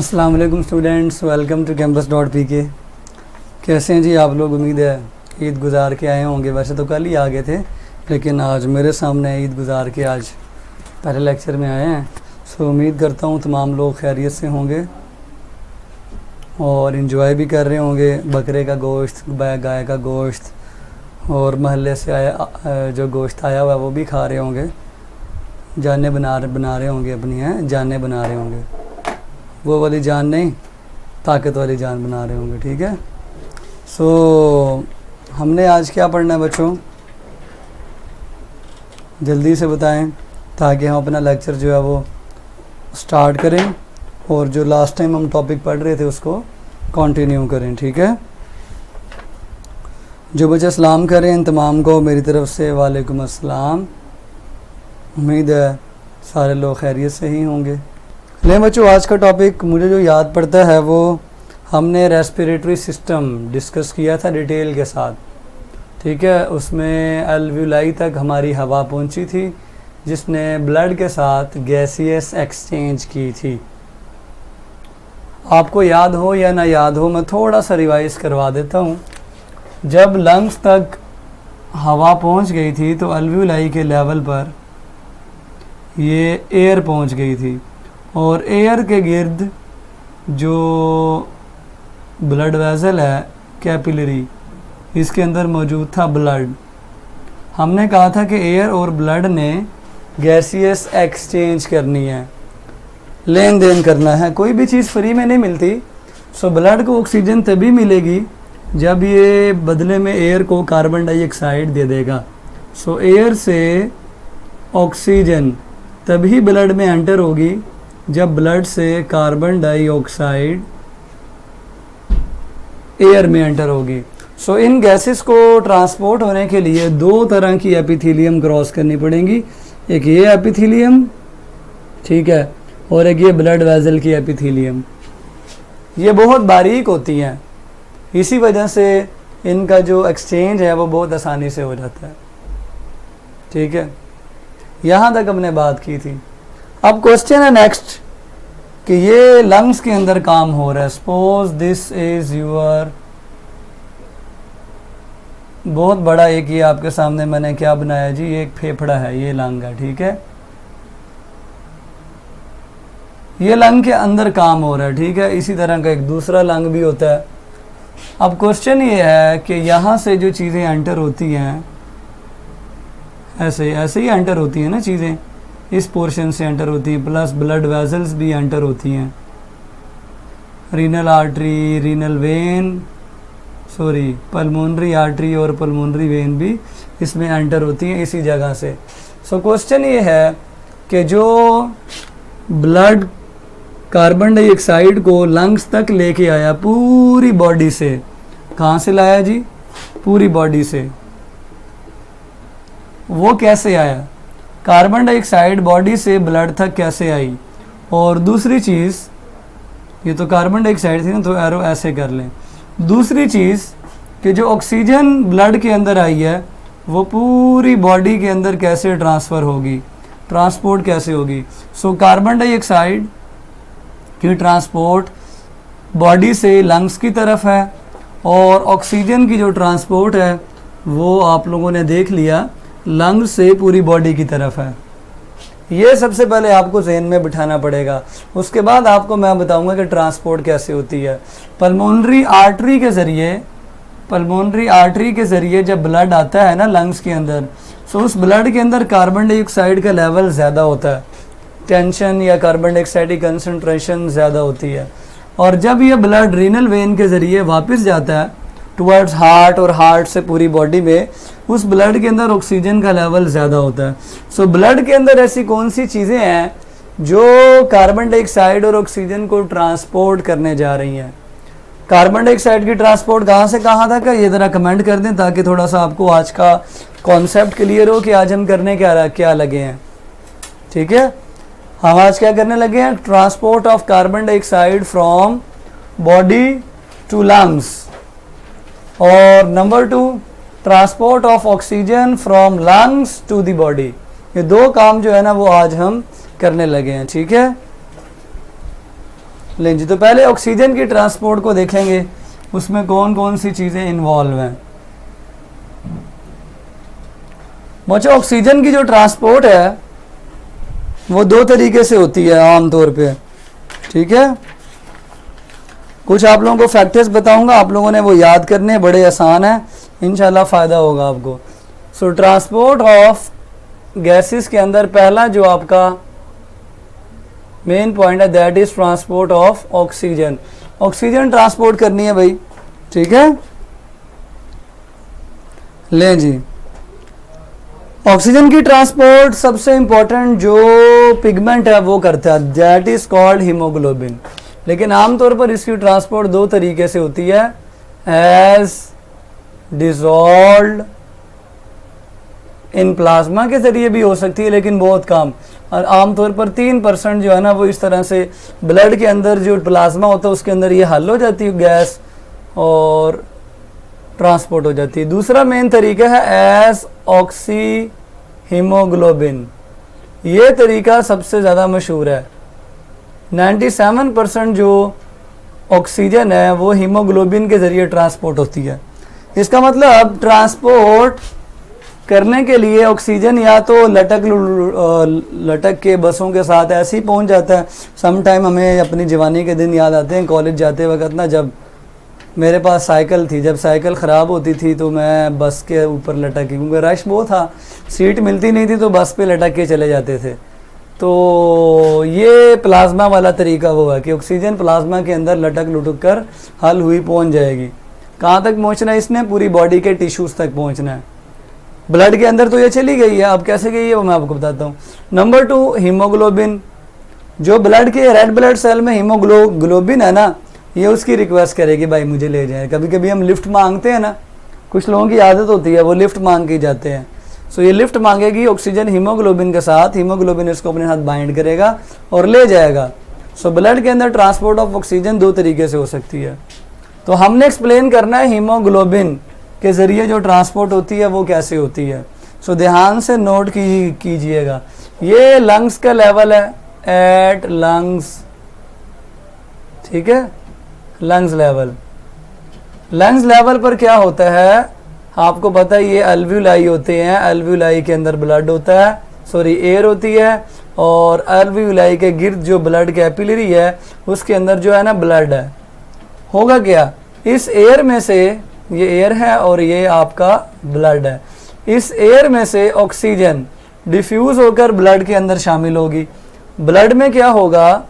अस्सलाम वालेकुम students, welcome to campus.pk। कैसे हैं जी आप लोग? उम्मीद है ईद गुजार के आए होंगे। वैसे तो कल ही आ गए थे, लेकिन आज मेरे सामने ईद गुजार के आज पहले लेक्चर में आए हैं। सो उम्मीद करता हूँ तमाम लोग खैरियत से होंगे और इन्जॉय भी कर रहे होंगे। बकरे का गोश्त, गाय का गोश्त और महल्ले से आया जो गोश्त आया हुआ है वो भी खा रहे होंगे। जानें बना रहे होंगे अपनी, हैं जानें बना रहे होंगे। वो वाली जान नहीं, ताकत वाली जान बना रहे होंगे। ठीक है। सो हमने आज क्या पढ़ना है बच्चों? जल्दी से बताएं ताकि हम अपना लेक्चर जो है वो स्टार्ट करें और जो लास्ट टाइम हम टॉपिक पढ़ रहे थे उसको कंटिन्यू करें। ठीक है। जो बच्चे सलाम करें इन तमाम को मेरी तरफ से वालेकुम अस्सलाम। उम्मीद है सारे लोग खैरियत से ही होंगे। ले बच्चों, आज का टॉपिक मुझे जो याद पड़ता है वो हमने रेस्पिरेटरी सिस्टम डिस्कस किया था डिटेल के साथ। ठीक है। उसमें एल्वुलाई तक हमारी हवा पहुंची थी जिसने ब्लड के साथ गैसियस एक्सचेंज की थी। आपको याद हो या ना याद हो, मैं थोड़ा सा रिवाइज करवा देता हूँ। जब लंग्स तक हवा पहुंच गई थी तो एल्वुलाई के लेवल पर ये एयर पहुंच गई थी और एयर के गिर्द जो ब्लड वेसल है कैपिलरी, इसके अंदर मौजूद था ब्लड। हमने कहा था कि एयर और ब्लड ने गैसियस एक्सचेंज करनी है, लेन देन करना है। कोई भी चीज़ फ्री में नहीं मिलती। सो ब्लड को ऑक्सीजन तभी मिलेगी जब ये बदले में एयर को कार्बन डाइऑक्साइड दे देगा। सो एयर से ऑक्सीजन तभी ब्लड में एंटर होगी जब ब्लड से कार्बन डाइऑक्साइड एयर में एंटर होगी। सो इन गैसेस को ट्रांसपोर्ट होने के लिए दो तरह की एपिथेलियम क्रॉस करनी पड़ेंगी। एक ये एपिथेलियम, ठीक है, और एक ये ब्लड वेसल की एपिथेलियम। ये बहुत बारीक होती हैं, इसी वजह से इनका जो एक्सचेंज है वो बहुत आसानी से हो जाता है। ठीक है। यहाँ तक हमने बात की थी। अब क्वेश्चन है नेक्स्ट कि ये लंग्स के अंदर काम हो रहा है। सपोज दिस इज यूर, बहुत बड़ा एक ये आपके सामने मैंने क्या बनाया जी, ये एक फेफड़ा है, ये लंग है। ठीक है। ये लंग के अंदर काम हो रहा है। ठीक है। इसी तरह का एक दूसरा लंग भी होता है। अब क्वेश्चन ये है कि यहाँ से जो चीज़ें एंटर होती हैं, ऐसे ही एंटर होती हैं ना चीज़ें, इस पोर्शन से एंटर होती हैं, प्लस ब्लड वेसल्स भी एंटर होती हैं। Renal artery, renal vein, pulmonary artery और पल्मोनरी वेन भी इसमें एंटर होती हैं इसी जगह से। सो क्वेश्चन ये है कि जो ब्लड कार्बन डाइऑक्साइड को लंग्स तक लेके आया पूरी बॉडी से, कहाँ से लाया जी? पूरी बॉडी से। वो कैसे आया? कार्बन डाइऑक्साइड बॉडी से ब्लड तक कैसे आई? और दूसरी चीज़, ये तो कार्बन डाइऑक्साइड थी ना, तो एरो ऐसे कर लें। दूसरी चीज़ कि जो ऑक्सीजन ब्लड के अंदर आई है वो पूरी बॉडी के अंदर कैसे ट्रांसफ़र होगी, ट्रांसपोर्ट कैसे होगी? सो कार्बन डाइऑक्साइड की ट्रांसपोर्ट बॉडी से लंग्स की तरफ है और ऑक्सीजन की जो ट्रांसपोर्ट है वो आप लोगों ने देख लिया लंग से पूरी बॉडी की तरफ है। ये सबसे पहले आपको जहन में बिठाना पड़ेगा। उसके बाद आपको मैं बताऊंगा कि ट्रांसपोर्ट कैसे होती है। पल्मोनरी आर्टरी के ज़रिए जब ब्लड आता है ना लंग्स के अंदर, सो उस ब्लड के अंदर कार्बन डाइऑक्साइड का लेवल ज़्यादा होता है, टेंशन या कार्बन डाइऑक्साइड की कंसनट्रेशन ज़्यादा होती है। और जब ये ब्लड रीनल वेन के ज़रिए वापस जाता है टुवर्ड्स हार्ट और हार्ट से पूरी बॉडी में, उस ब्लड के अंदर ऑक्सीजन का लेवल ज़्यादा होता है। सो ब्लड के अंदर ऐसी कौन सी चीज़ें हैं जो कार्बन डाइऑक्साइड और ऑक्सीजन को ट्रांसपोर्ट करने जा रही हैं? कार्बन डाइऑक्साइड की ट्रांसपोर्ट कहाँ से कहाँ तक है, ये ज़रा कमेंट कर दें ताकि थोड़ा सा आपको आज का कॉन्सेप्ट क्लियर हो कि आज हम करने क्या लगे हैं। ठीक है। हम आज क्या करने लगे हैं? Transport of carbon dioxide from body to lungs, और number 2 transport of oxygen from lungs to the body. ये दो काम जो है ना वो आज हम करने लगे हैं। ठीक है। लें जी, तो पहले ऑक्सीजन की ट्रांसपोर्ट को देखेंगे, उसमें कौन कौन सी चीज़ें इन्वॉल्व हैं। बच्चों ऑक्सीजन की जो ट्रांसपोर्ट है वो दो तरीके से होती है आमतौर पे, ठीक है। कुछ आप लोगों को फैक्टर्स बताऊंगा, आप लोगों ने वो याद करने, बड़े आसान है, इंशाल्लाह फ़ायदा होगा आपको। सो ट्रांसपोर्ट ऑफ गैसेस के अंदर पहला जो आपका मेन पॉइंट है that is transport of oxygen. Oxygen transport करनी है भाई, ठीक है। लें जी, ऑक्सीजन की ट्रांसपोर्ट सबसे इंपॉर्टेंट जो पिगमेंट है वो करता है, दैट इज कॉल्ड हीमोग्लोबिन। लेकिन आमतौर पर इसकी ट्रांसपोर्ट दो तरीके से होती है, एज डिसॉल्व्ड इन प्लाज्मा के जरिए भी हो सकती है, लेकिन बहुत कम, और आमतौर पर 3% जो है ना वो इस तरह से ब्लड के अंदर जो प्लाज्मा होता है उसके अंदर ये हल हो जाती है गैस और ट्रांसपोर्ट हो जाती है। दूसरा मेन तरीका है एज ऑक्सी हीमोग्लोबिन, ये तरीका सबसे ज़्यादा मशहूर है। 97% जो ऑक्सीजन है वो हीमोग्लोबिन के ज़रिए ट्रांसपोर्ट होती है। इसका मतलब ट्रांसपोर्ट करने के लिए ऑक्सीजन या तो लटक के बसों के साथ ऐसे ही पहुंच जाता है। सम टाइम हमें अपनी जवानी के दिन याद आते हैं, कॉलेज जाते वक्त ना, जब मेरे पास साइकिल थी, जब साइकिल ख़राब होती थी तो मैं बस के ऊपर लटक के, क्योंकि रश बहुत था, सीट मिलती नहीं थी तो बस पे लटक के चले जाते थे। तो ये प्लाज्मा वाला तरीका वो है कि ऑक्सीजन प्लाज्मा के अंदर लटक लुटक कर हल हुई पहुंच जाएगी। कहाँ तक पहुंचना है इसने? पूरी बॉडी के टिश्यूज़ तक पहुंचना है। ब्लड के अंदर तो ये चली गई है, अब कैसे गई है वो मैं आपको बताता हूँ। नंबर 2 हीमोग्लोबिन, जो ब्लड के रेड ब्लड सेल में हीमोग्लोबिन है ना, ये उसकी रिक्वेस्ट करेगी भाई मुझे ले जाए। कभी कभी हम लिफ्ट मांगते हैं ना, कुछ लोगों की आदत होती है वो लिफ्ट मांग के जाते हैं। सो ये लिफ्ट मांगेगी ऑक्सीजन हीमोग्लोबिन के साथ, हीमोग्लोबिन इसको अपने साथ बाइंड करेगा और ले जाएगा। सो ब्लड के अंदर ट्रांसपोर्ट ऑफ ऑक्सीजन दो तरीके से हो सकती है। तो हमने एक्सप्लेन करना है हीमोग्लोबिन के ज़रिए जो ट्रांसपोर्ट होती है वो कैसे होती है। सो ध्यान से नोट कीजिएगा, ये लंग्स का लेवल है, एट लंग्स, ठीक है, लंग्स लेवल। लंग्स लेवल पर क्या होता है आपको पता है, ये अल्व्यूलाई होते हैं, अल्व्यूलाई के अंदर ब्लड होता है, सॉरी एयर होती है, और अल्व्यूलाई के गिर्द जो ब्लड कैपिलरी है उसके अंदर जो है ना ब्लड है। होगा क्या, इस एयर में से, ये एयर है और ये आपका ब्लड है, इस एयर में से ऑक्सीजन डिफ्यूज होकर ब्लड के अंदर शामिल होगी। ब्लड में क्या होगा,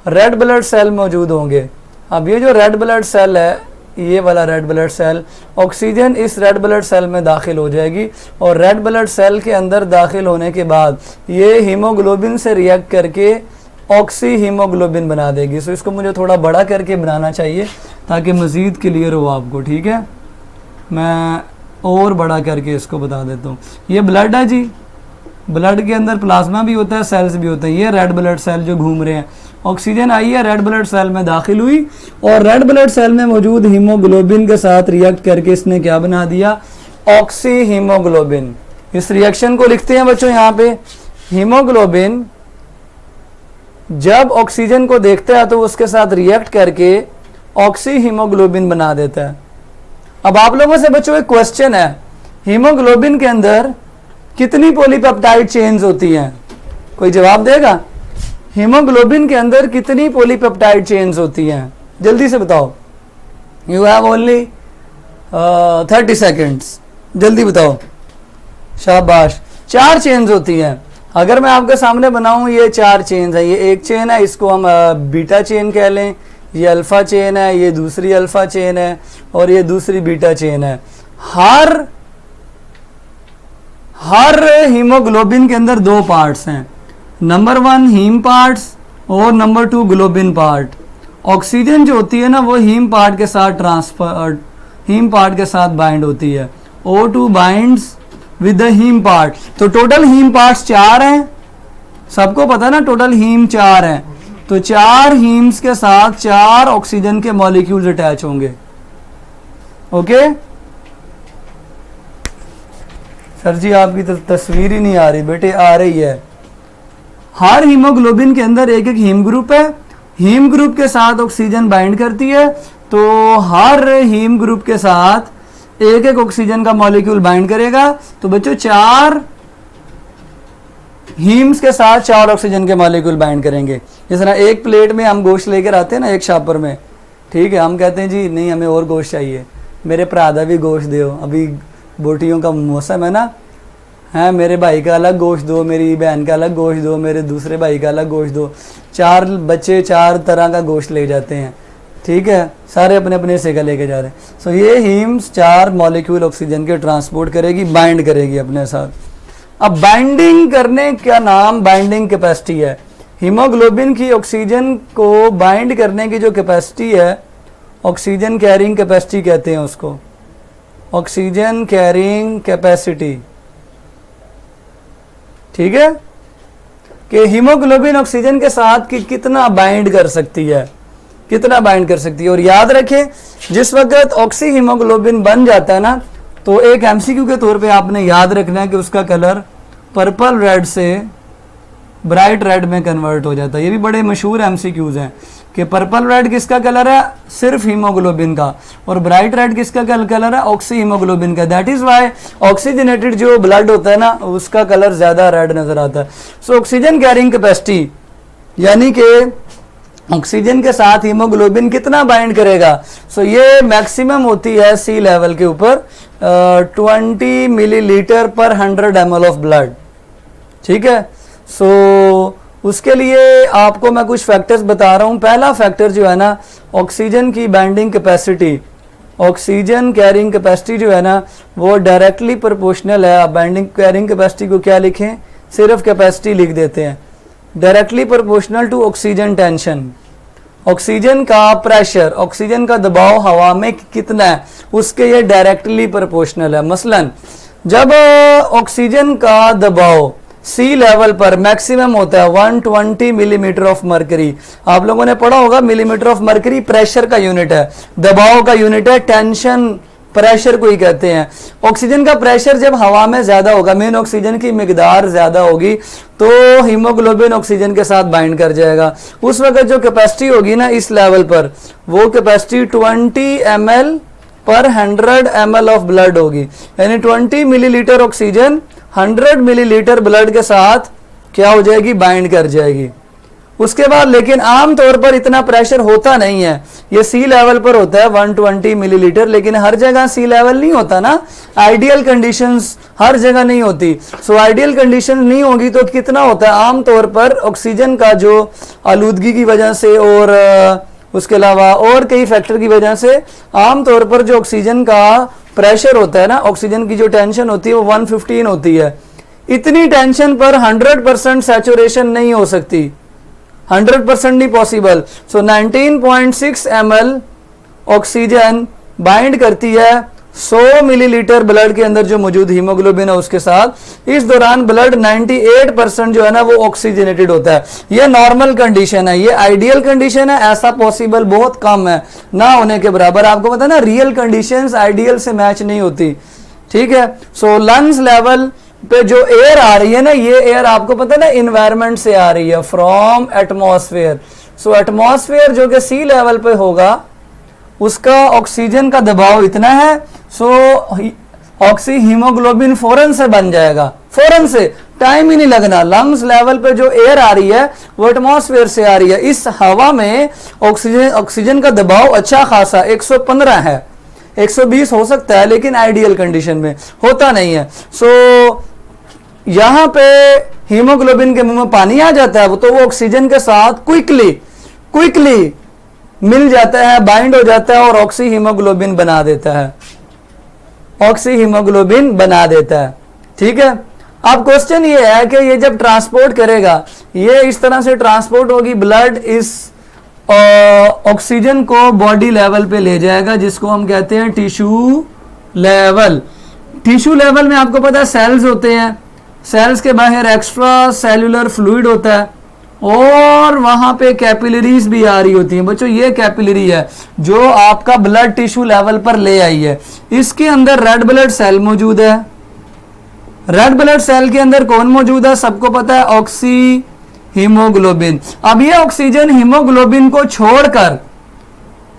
रेड ब्लड सेल मौजूद होंगे। अब ये जो रेड ब्लड सेल है, ये वाला रेड ब्लड सेल, ऑक्सीजन इस रेड ब्लड सेल में दाखिल हो जाएगी, और रेड ब्लड सेल के अंदर दाखिल होने के बाद ये हीमोग्लोबिन से रिएक्ट करके ऑक्सी हीमोग्लोबिन बना देगी। सो इसको मुझे थोड़ा बड़ा करके बनाना चाहिए ताकि मज़ीद क्लियर हो आपको, ठीक है। मैं और बड़ा करके इसको बता देता हूँ। ये ब्लड है जी, ब्लड के अंदर प्लाज्मा भी होता है, सेल्स भी होते हैं। ये रेड ब्लड सेल जो घूम रहे हैं, ऑक्सीजन आई है, रेड ब्लड सेल में दाखिल हुई, और रेड ब्लड सेल में मौजूद हीमोग्लोबिन के साथ रिएक्ट करके इसने क्या बना दिया, ऑक्सी हीमोग्लोबिन। इस रिएक्शन को लिखते हैं बच्चों यहाँ पे, हीमोग्लोबिन जब ऑक्सीजन को देखता है तो उसके साथ रिएक्ट करके ऑक्सी हीमोग्लोबिन बना देता है। अब आप लोगों से बच्चों एक क्वेश्चन है, हीमोग्लोबिन के अंदर कितनी पॉलीपेप्टाइड चेन्स होती हैं? कोई जवाब देगा? हीमोग्लोबिन के अंदर कितनी पॉलीपेप्टाइड चेन्स होती हैं? जल्दी से बताओ, यू हैव ओनली 30 सेकेंड्स, जल्दी बताओ। शाबाश, 4 चेन्स होती हैं। अगर मैं आपके सामने बनाऊं, ये 4 चेन्स है, ये एक चेन है, इसको हम बीटा चेन कह लें, ये अल्फा चेन है, ये दूसरी अल्फा चेन है, और ये दूसरी बीटा चेन है। हर हीमोग्लोबिन के अंदर 2 पार्ट्स हैं, नंबर 1 हीम पार्ट्स और नंबर 2 ग्लोबिन पार्ट। ऑक्सीजन जो होती है ना वो हीम पार्ट के साथ हीम पार्ट के साथ बाइंड होती है, O2 binds with the heme part. तो टोटल हीम पार्ट्स 4 हैं, सबको पता है ना, टोटल हीम 4 हैं। तो 4 हीम्स के साथ 4 ऑक्सीजन के मॉलिक्यूल्स अटैच होंगे। ओके सर जी, आपकी तस्वीर ही नहीं आ रही बेटे, आ रही है। हर हीमोग्लोबिन के अंदर एक एक हीम ग्रुप है। हीम ग्रुप के साथ ऑक्सीजन बाइंड करती है, तो हर हीम ग्रुप के साथ एक एक ऑक्सीजन का मॉलिक्यूल बाइंड करेगा। तो बच्चों 4 हीम्स के साथ 4 ऑक्सीजन के मॉलिक्यूल बाइंड करेंगे। जिस तरह एक प्लेट में हम गोश्त लेकर आते हैं ना, एक शापर में, ठीक है, हम कहते हैं जी नहीं हमें और गोश्त चाहिए, मेरे भरा भी गोश्त दो, अभी बोटियों का मौसम है ना, हैं, मेरे भाई का अलग गोश्त दो, मेरी बहन का अलग गोश्त दो, मेरे दूसरे भाई का अलग गोश्त दो। 4 बच्चे 4 तरह का गोश्त ले जाते हैं, ठीक है, सारे अपने अपने हिस्से का लेके जा रहे हैं। सो ये हीम्स 4 मॉलिक्यूल ऑक्सीजन के ट्रांसपोर्ट करेगी, बाइंड करेगी अपने साथ। अब बाइंडिंग करने का नाम बाइंडिंग कैपेसिटी है। हीमोग्लोबिन की ऑक्सीजन को बाइंड करने की जो कैपेसिटी है, ऑक्सीजन कैरिंग कैपेसिटी कहते हैं उसको, ऑक्सीजन कैरिंग कैपेसिटी, ठीक है, कि हीमोग्लोबिन ऑक्सीजन के साथ कितना बाइंड कर सकती है, कितना बाइंड कर सकती है। और याद रखें जिस वक्त ऑक्सी हीमोग्लोबिन बन जाता है ना, तो एक एमसीक्यू के तौर पे आपने याद रखना है कि उसका कलर पर्पल रेड से ब्राइट रेड में कन्वर्ट हो जाता है। ये भी बड़े मशहूर एमसीक्यूज हैं कि पर्पल रेड किसका कलर है, सिर्फ हीमोग्लोबिन का, और ब्राइट रेड किसका कलर है, ऑक्सी हीमोग्लोबिन का। दैट इज वाई ऑक्सीजनेटेड जो ब्लड होता है ना, उसका कलर ज्यादा रेड नजर आता है। सो ऑक्सीजन कैरिंग कैपेसिटी यानी कि ऑक्सीजन के साथ हीमोग्लोबिन कितना बाइंड करेगा, सो ये मैक्सिमम होती है सी लेवल के ऊपर 20 मिलीलीटर पर 100 ml ऑफ ब्लड, ठीक है। सो उसके लिए आपको मैं कुछ फैक्टर्स बता रहा हूं। पहला फैक्टर जो है ना, ऑक्सीजन की binding capacity, oxygen carrying capacity जो है ना, वो डायरेक्टली प्रोपोर्शनल है। आप बाइंडिंग कैरिंग कैपेसिटी को क्या लिखें, सिर्फ कैपेसिटी लिख देते हैं, directly proportional to oxygen tension. Oxygen का प्रेशर, ऑक्सीजन का दबाव हवा में कितना है, उसके ये डायरेक्टली प्रोपोर्शनल है। मसलन जब ऑक्सीजन का दबाव सी लेवल पर मैक्सिमम होता है 120 मिलीमीटर ऑफ मरकरी, आप लोगों ने पढ़ा होगा मिलीमीटर ऑफ मरकरी प्रेशर का यूनिट है, दबाव का यूनिट है, टेंशन प्रेशर को ही कहते हैं। ऑक्सीजन का प्रेशर जब हवा में ज्यादा होगा, मेन ऑक्सीजन की मिकदार ज्यादा होगी, तो हीमोग्लोबिन ऑक्सीजन के साथ बाइंड कर जाएगा। उस वक्त जो कैपेसिटी होगी ना इस लेवल पर, वो कैपेसिटी 20 ml पर 100 ml ऑफ ब्लड होगी, यानी 20 मिलीलीटर ऑक्सीजन 100 मिलीलीटर ब्लड के साथ क्या हो जाएगी, बाइंड कर जाएगी। उसके बाद लेकिन आमतौर पर इतना प्रेशर होता नहीं है, ये सी लेवल पर होता है 120 मिलीलीटर, लेकिन हर जगह सी लेवल नहीं होता ना, आइडियल कंडीशंस हर जगह नहीं होती। सो आइडियल कंडीशन नहीं होगी तो कितना होता है, आमतौर पर ऑक्सीजन का जो आलूदगी की वजह से और उसके अलावा और कई फैक्टर की वजह से आमतौर पर जो ऑक्सीजन का प्रेशर होता है ना, ऑक्सीजन की जो टेंशन होती है वो 115 होती है। इतनी टेंशन पर 100% सैचुरेशन नहीं हो सकती, 100% नहीं पॉसिबल। सो 19.6 ml ऑक्सीजन बाइंड करती है 100 मिलीलीटर ब्लड के अंदर जो मौजूद हीमोग्लोबिन है उसके साथ। इस दौरान ब्लड 98% जो है ना वो ऑक्सीजनेटेड होता है। ये नॉर्मल कंडीशन है, ये आइडियल कंडीशन है, ऐसा पॉसिबल बहुत कम है, ना होने के बराबर। आपको पता है ना, रियल कंडीशंस आइडियल से मैच नहीं होती, ठीक है। सो लंग्स लेवल पे जो एयर आ रही है ना, ये एयर आपको पता है ना इन्वायरमेंट से आ रही है, फ्रॉम एटमॉस्फेयर। सो एटमॉस्फेयर जो कि सी लेवल पे होगा, उसका ऑक्सीजन का दबाव इतना है, सो ऑक्सी हीमोग्लोबिन फौरन से बन जाएगा, फौरन से, टाइम ही नहीं लगना। लंग्स लेवल पे जो एयर आ रही है वो एटमॉस्फेयर से आ रही है। इस हवा में ऑक्सीजन का दबाव अच्छा खासा 115 है, 120 हो सकता है, लेकिन आइडियल कंडीशन में होता नहीं है। सो यहां पे हीमोग्लोबिन के मुंह में पानी आ जाता है, तो वो ऑक्सीजन के साथ क्विकली मिल जाता है, बाइंड हो जाता है और ऑक्सी हीमोग्लोबिन बना देता है, ऑक्सी हीमोग्लोबिन बना देता है, ठीक है। अब क्वेश्चन ये है कि ये जब ट्रांसपोर्ट करेगा, ये इस तरह से ट्रांसपोर्ट होगी, ब्लड इस ऑक्सीजन को बॉडी लेवल पे ले जाएगा, जिसको हम कहते हैं टिश्यू लेवल। टिश्यू लेवल में आपको पता है सेल्स होते हैं, सेल्स के बाहर एक्स्ट्रा सेल्यूलर फ्लूइड होता है और वहां पे कैपिलरीज भी आ रही होती हैं। बच्चों ये कैपिलरी है जो आपका ब्लड टिश्यू लेवल पर ले आई है। इसके अंदर रेड ब्लड सेल मौजूद है। रेड ब्लड सेल के अंदर कौन मौजूद है, सबको पता है, ऑक्सी हीमोग्लोबिन। अब ये ऑक्सीजन हीमोग्लोबिन को छोड़कर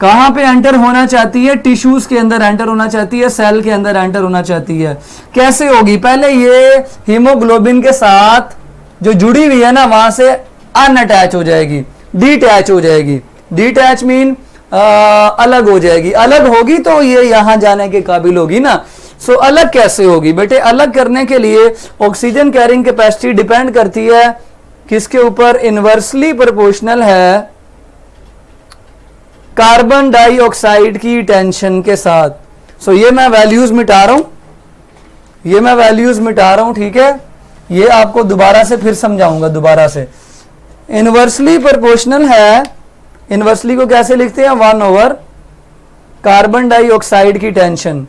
कहां पे एंटर होना चाहती है? टिश्यूज के अंदर एंटर होना चाहती है, सेल के अंदर एंटर होना चाहती है। कैसे होगी? पहले ये हीमोग्लोबिन के साथ जो जुड़ी हुई है ना, वहां से अनअटैच हो जाएगी, डिटैच हो जाएगी। डिटैच मीन अलग हो जाएगी। अलग होगी तो ये यहां जाने के काबिल होगी ना। सो अलग कैसे होगी बेटे? अलग करने के लिए ऑक्सीजन कैरिंग कैपेसिटी डिपेंड करती है किसके ऊपर? इनवर्सली प्रोपोर्शनल है कार्बन डाइऑक्साइड की टेंशन के साथ। सो ये मैं वैल्यूज मिटा रहा हूं, ये मैं वैल्यूज मिटा रहा हूं, ठीक है? ये आपको दोबारा से फिर समझाऊंगा दोबारा से। इनवर्सली प्रोपोर्शनल है, इनवर्सली को कैसे लिखते हैं? 1/, कार्बन डाइऑक्साइड की टेंशन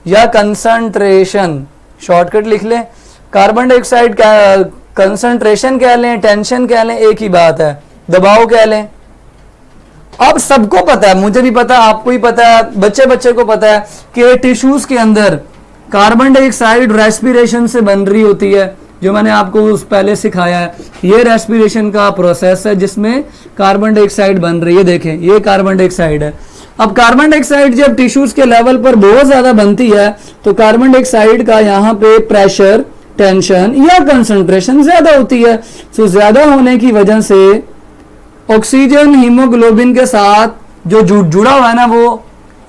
या कंसंट्रेशन, शॉर्टकट लिख लें। कार्बन डाइऑक्साइड का कंसंट्रेशन कह लें, टेंशन कह लें, एक ही बात है, दबाव कह लें। अब सबको पता है, मुझे भी पता है, आपको ही पता है, बच्चे बच्चे को पता है कि टिश्यूज के अंदर कार्बन डाइऑक्साइड रेस्पिरेशन से बन रही होती है, जो मैंने आपको उस पहले सिखाया है। ये रेस्पिरेशन का प्रोसेस है जिसमें कार्बन डाइऑक्साइड बन रही है। देखें ये कार्बन डाइऑक्साइड है। अब कार्बन डाइऑक्साइड जब टिश्यूज के लेवल पर बहुत ज्यादा बनती है तो कार्बन डाइऑक्साइड का यहाँ पे प्रेशर, टेंशन या कंसंट्रेशन ज्यादा होती है। सो ज्यादा होने की वजह से ऑक्सीजन हीमोग्लोबिन के साथ जो जुड़ा हुआ है ना, वो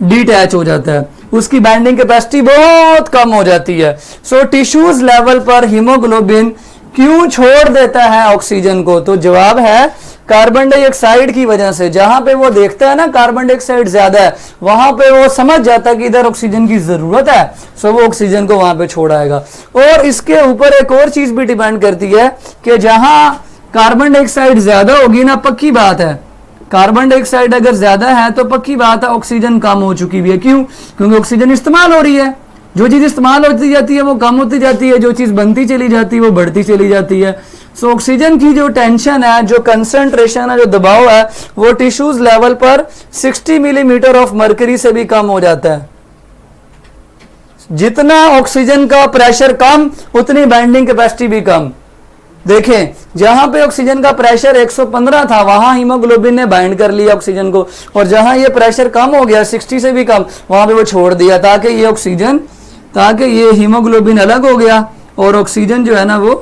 डिटैच हो जाता है, उसकी बाइंडिंग कैपेसिटी बहुत कम हो जाती है। सो टिश्यूज लेवल पर हीमोग्लोबिन क्यों छोड़ देता है ऑक्सीजन को? तो जवाब है कार्बन डाइऑक्साइड की वजह से। जहां पे वो देखता है ना कार्बन डाइऑक्साइड ज्यादा है, वहां पे वो समझ जाता है कि इधर ऑक्सीजन की जरूरत है, सो वो ऑक्सीजन को वहां पे छोड़ाएगा। और इसके ऊपर एक और चीज भी डिपेंड करती है कि जहां कार्बन डाइऑक्साइड ज्यादा होगी ना, पक्की बात है, कार्बन डाइऑक्साइड अगर ज्यादा है तो पक्की बात है ऑक्सीजन कम हो चुकी भी है। क्यों? क्योंकि ऑक्सीजन इस्तेमाल हो रही है। जो चीज इस्तेमाल होती जाती है वो कम होती जाती है, जो चीज बनती चली जाती है वो बढ़ती चली जाती है। सो ऑक्सीजन की जो टेंशन है, जो कंसंट्रेशन है, जो दबाव है, वो टिश्यूज लेवल पर 60 मिलीमीटर ऑफ मर्करी से भी कम हो जाता है। जितना ऑक्सीजन का प्रेशर कम, उतनी बाइंडिंग कैपेसिटी भी कम। देखें जहां पे ऑक्सीजन का प्रेशर 115 था, वहां हीमोग्लोबिन ने बाइंड कर लिया ऑक्सीजन को, और जहां ये प्रेशर कम हो गया 60 से भी कम, वहां पे वो छोड़ दिया, ताकि ये ऑक्सीजन, ताकि ये हीमोग्लोबिन अलग हो गया और ऑक्सीजन जो है ना वो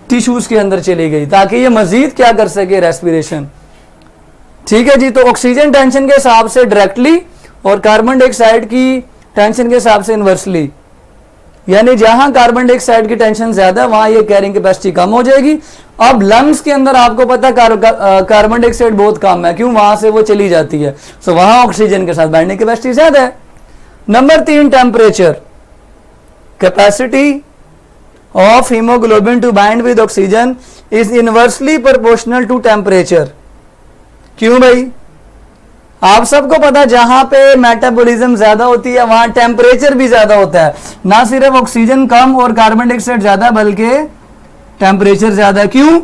टिश्यूज के अंदर चली गई, ताकि ये मजीद क्या कर सके? रेस्पिरेशन। ठीक है जी। तो ऑक्सीजन टेंशन के हिसाब से डायरेक्टली और कार्बन डाइऑक्साइड की टेंशन के हिसाब से इनवर्सली, यानी जहां कार्बन डाइऑक्साइड की टेंशन ज्यादा वहां ये कैरिंग कैपेसिटी कम हो जाएगी। अब लंग्स के अंदर आपको पता है कार्बन डाइऑक्साइड बहुत कम है। क्यों? वहां से वो चली जाती है, सो वहां ऑक्सीजन के साथ बाइंडिंग कैपेसिटी ज्यादा है। Number 3, temperature. Capacity of haemoglobin to bind with oxygen is inversely proportional to temperature. क्यों भाई? आप सबको पता, जहां पे मेटाबॉलिज्म ज्यादा होती है वहां टेम्परेचर भी ज्यादा होता है। ना सिर्फ ऑक्सीजन कम और कार्बन डाइऑक्साइड ज्यादा, बल्कि टेम्परेचर ज्यादा। क्यों?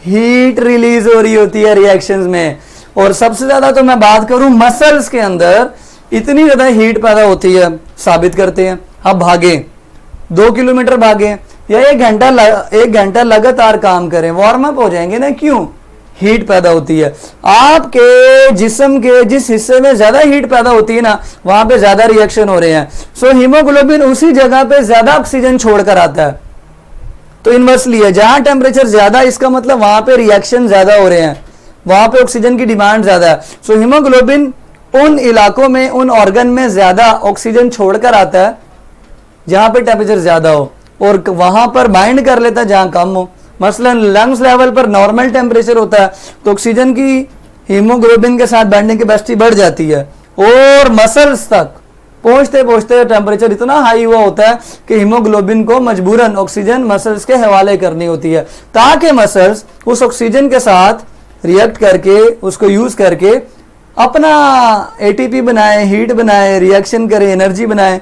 हीट रिलीज हो रही होती है रिएक्शंस में। और सबसे ज्यादा तो मैं बात करूं मसल्स के अंदर इतनी ज्यादा हीट पैदा होती है। साबित करते हैं। अब भागे 2 किलोमीटर भागे या 1 घंटा लगातार काम करें, वार्म अप हो जाएंगे ना। क्यों? हीट पैदा होती है। आपके जिस्म के जिस हिस्से में ज्यादा हीट पैदा होती है ना, वहां पे ज्यादा रिएक्शन हो रहे हैं। सो हीमोग्लोबिन उसी जगह पे ज्यादा ऑक्सीजन छोड़कर आता है। तो इनवर्सली है, जहां टेम्परेचर ज्यादा, इसका मतलब वहां पे रिएक्शन ज्यादा हो रहे हैं, वहां पे ऑक्सीजन की डिमांड ज्यादा है। सो हीमोग्लोबिन उन इलाकों में, उन ऑर्गन में ज्यादा ऑक्सीजन छोड़कर आता है जहां पे टेम्परेचर ज्यादा हो, और वहां पर बाइंड कर लेता है जहां कम हो। मसलन लंग्स लेवल पर नॉर्मल टेम्परेचर होता है तो ऑक्सीजन की हीमोग्लोबिन के साथ बाइंडिंग कैपेसिटी बढ़ जाती है, और मसल्स तक पहुंचते पहुंचते टेम्परेचर इतना हाई हुआ होता है कि हीमोग्लोबिन को मजबूरन ऑक्सीजन मसल्स के हवाले करनी होती है, ताकि मसल्स उस ऑक्सीजन के साथ रिएक्ट करके, उसको यूज करके अपना एटीपी बनाए, हीट बनाए, रिएक्शन करे, एनर्जी बनाए।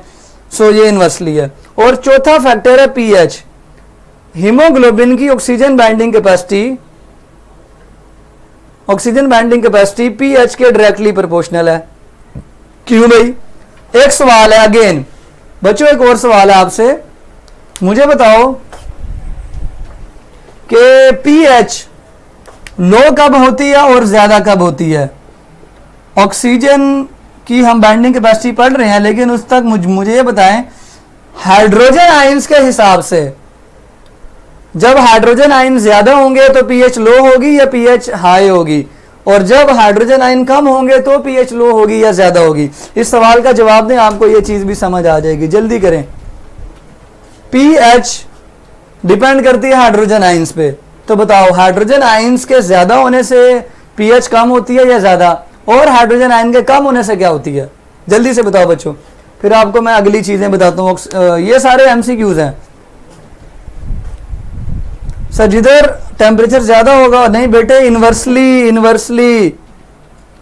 सो ये इनवर्सली है। और चौथा फैक्टर है पीएच। हीमोग्लोबिन की ऑक्सीजन बाइंडिंग कैपेसिटी पीएच के डायरेक्टली प्रोपोर्शनल है। क्यों भाई? एक सवाल है, अगेन बच्चों एक और सवाल है आपसे, मुझे बताओ कि पीएच लो कब होती है और ज्यादा कब होती है? ऑक्सीजन की हम बाइंडिंग कैपेसिटी पढ़ रहे हैं, लेकिन उस तक मुझे ये बताएं हाइड्रोजन आयंस के हिसाब से जब हाइड्रोजन आयन ज्यादा होंगे तो पीएच लो होगी या पीएच हाई होगी, और जब हाइड्रोजन आयन कम होंगे तो पीएच लो होगी या ज्यादा होगी? इस सवाल का जवाब दें, आपको ये चीज भी समझ आ जाएगी। जल्दी करें। पीएच डिपेंड करती है हाइड्रोजन आयंस पे, तो बताओ हाइड्रोजन आयंस के ज्यादा होने से पीएच कम होती है या ज्यादा, और हाइड्रोजन आयन के कम होने से क्या होती है? जल्दी से बताओ बच्चों, फिर आपको मैं अगली चीजें बताता हूँ। ये सारे एमसीक्यूज हैं। सर जिधर टेम्परेचर ज्यादा होगा, नहीं बेटे, इनवर्सली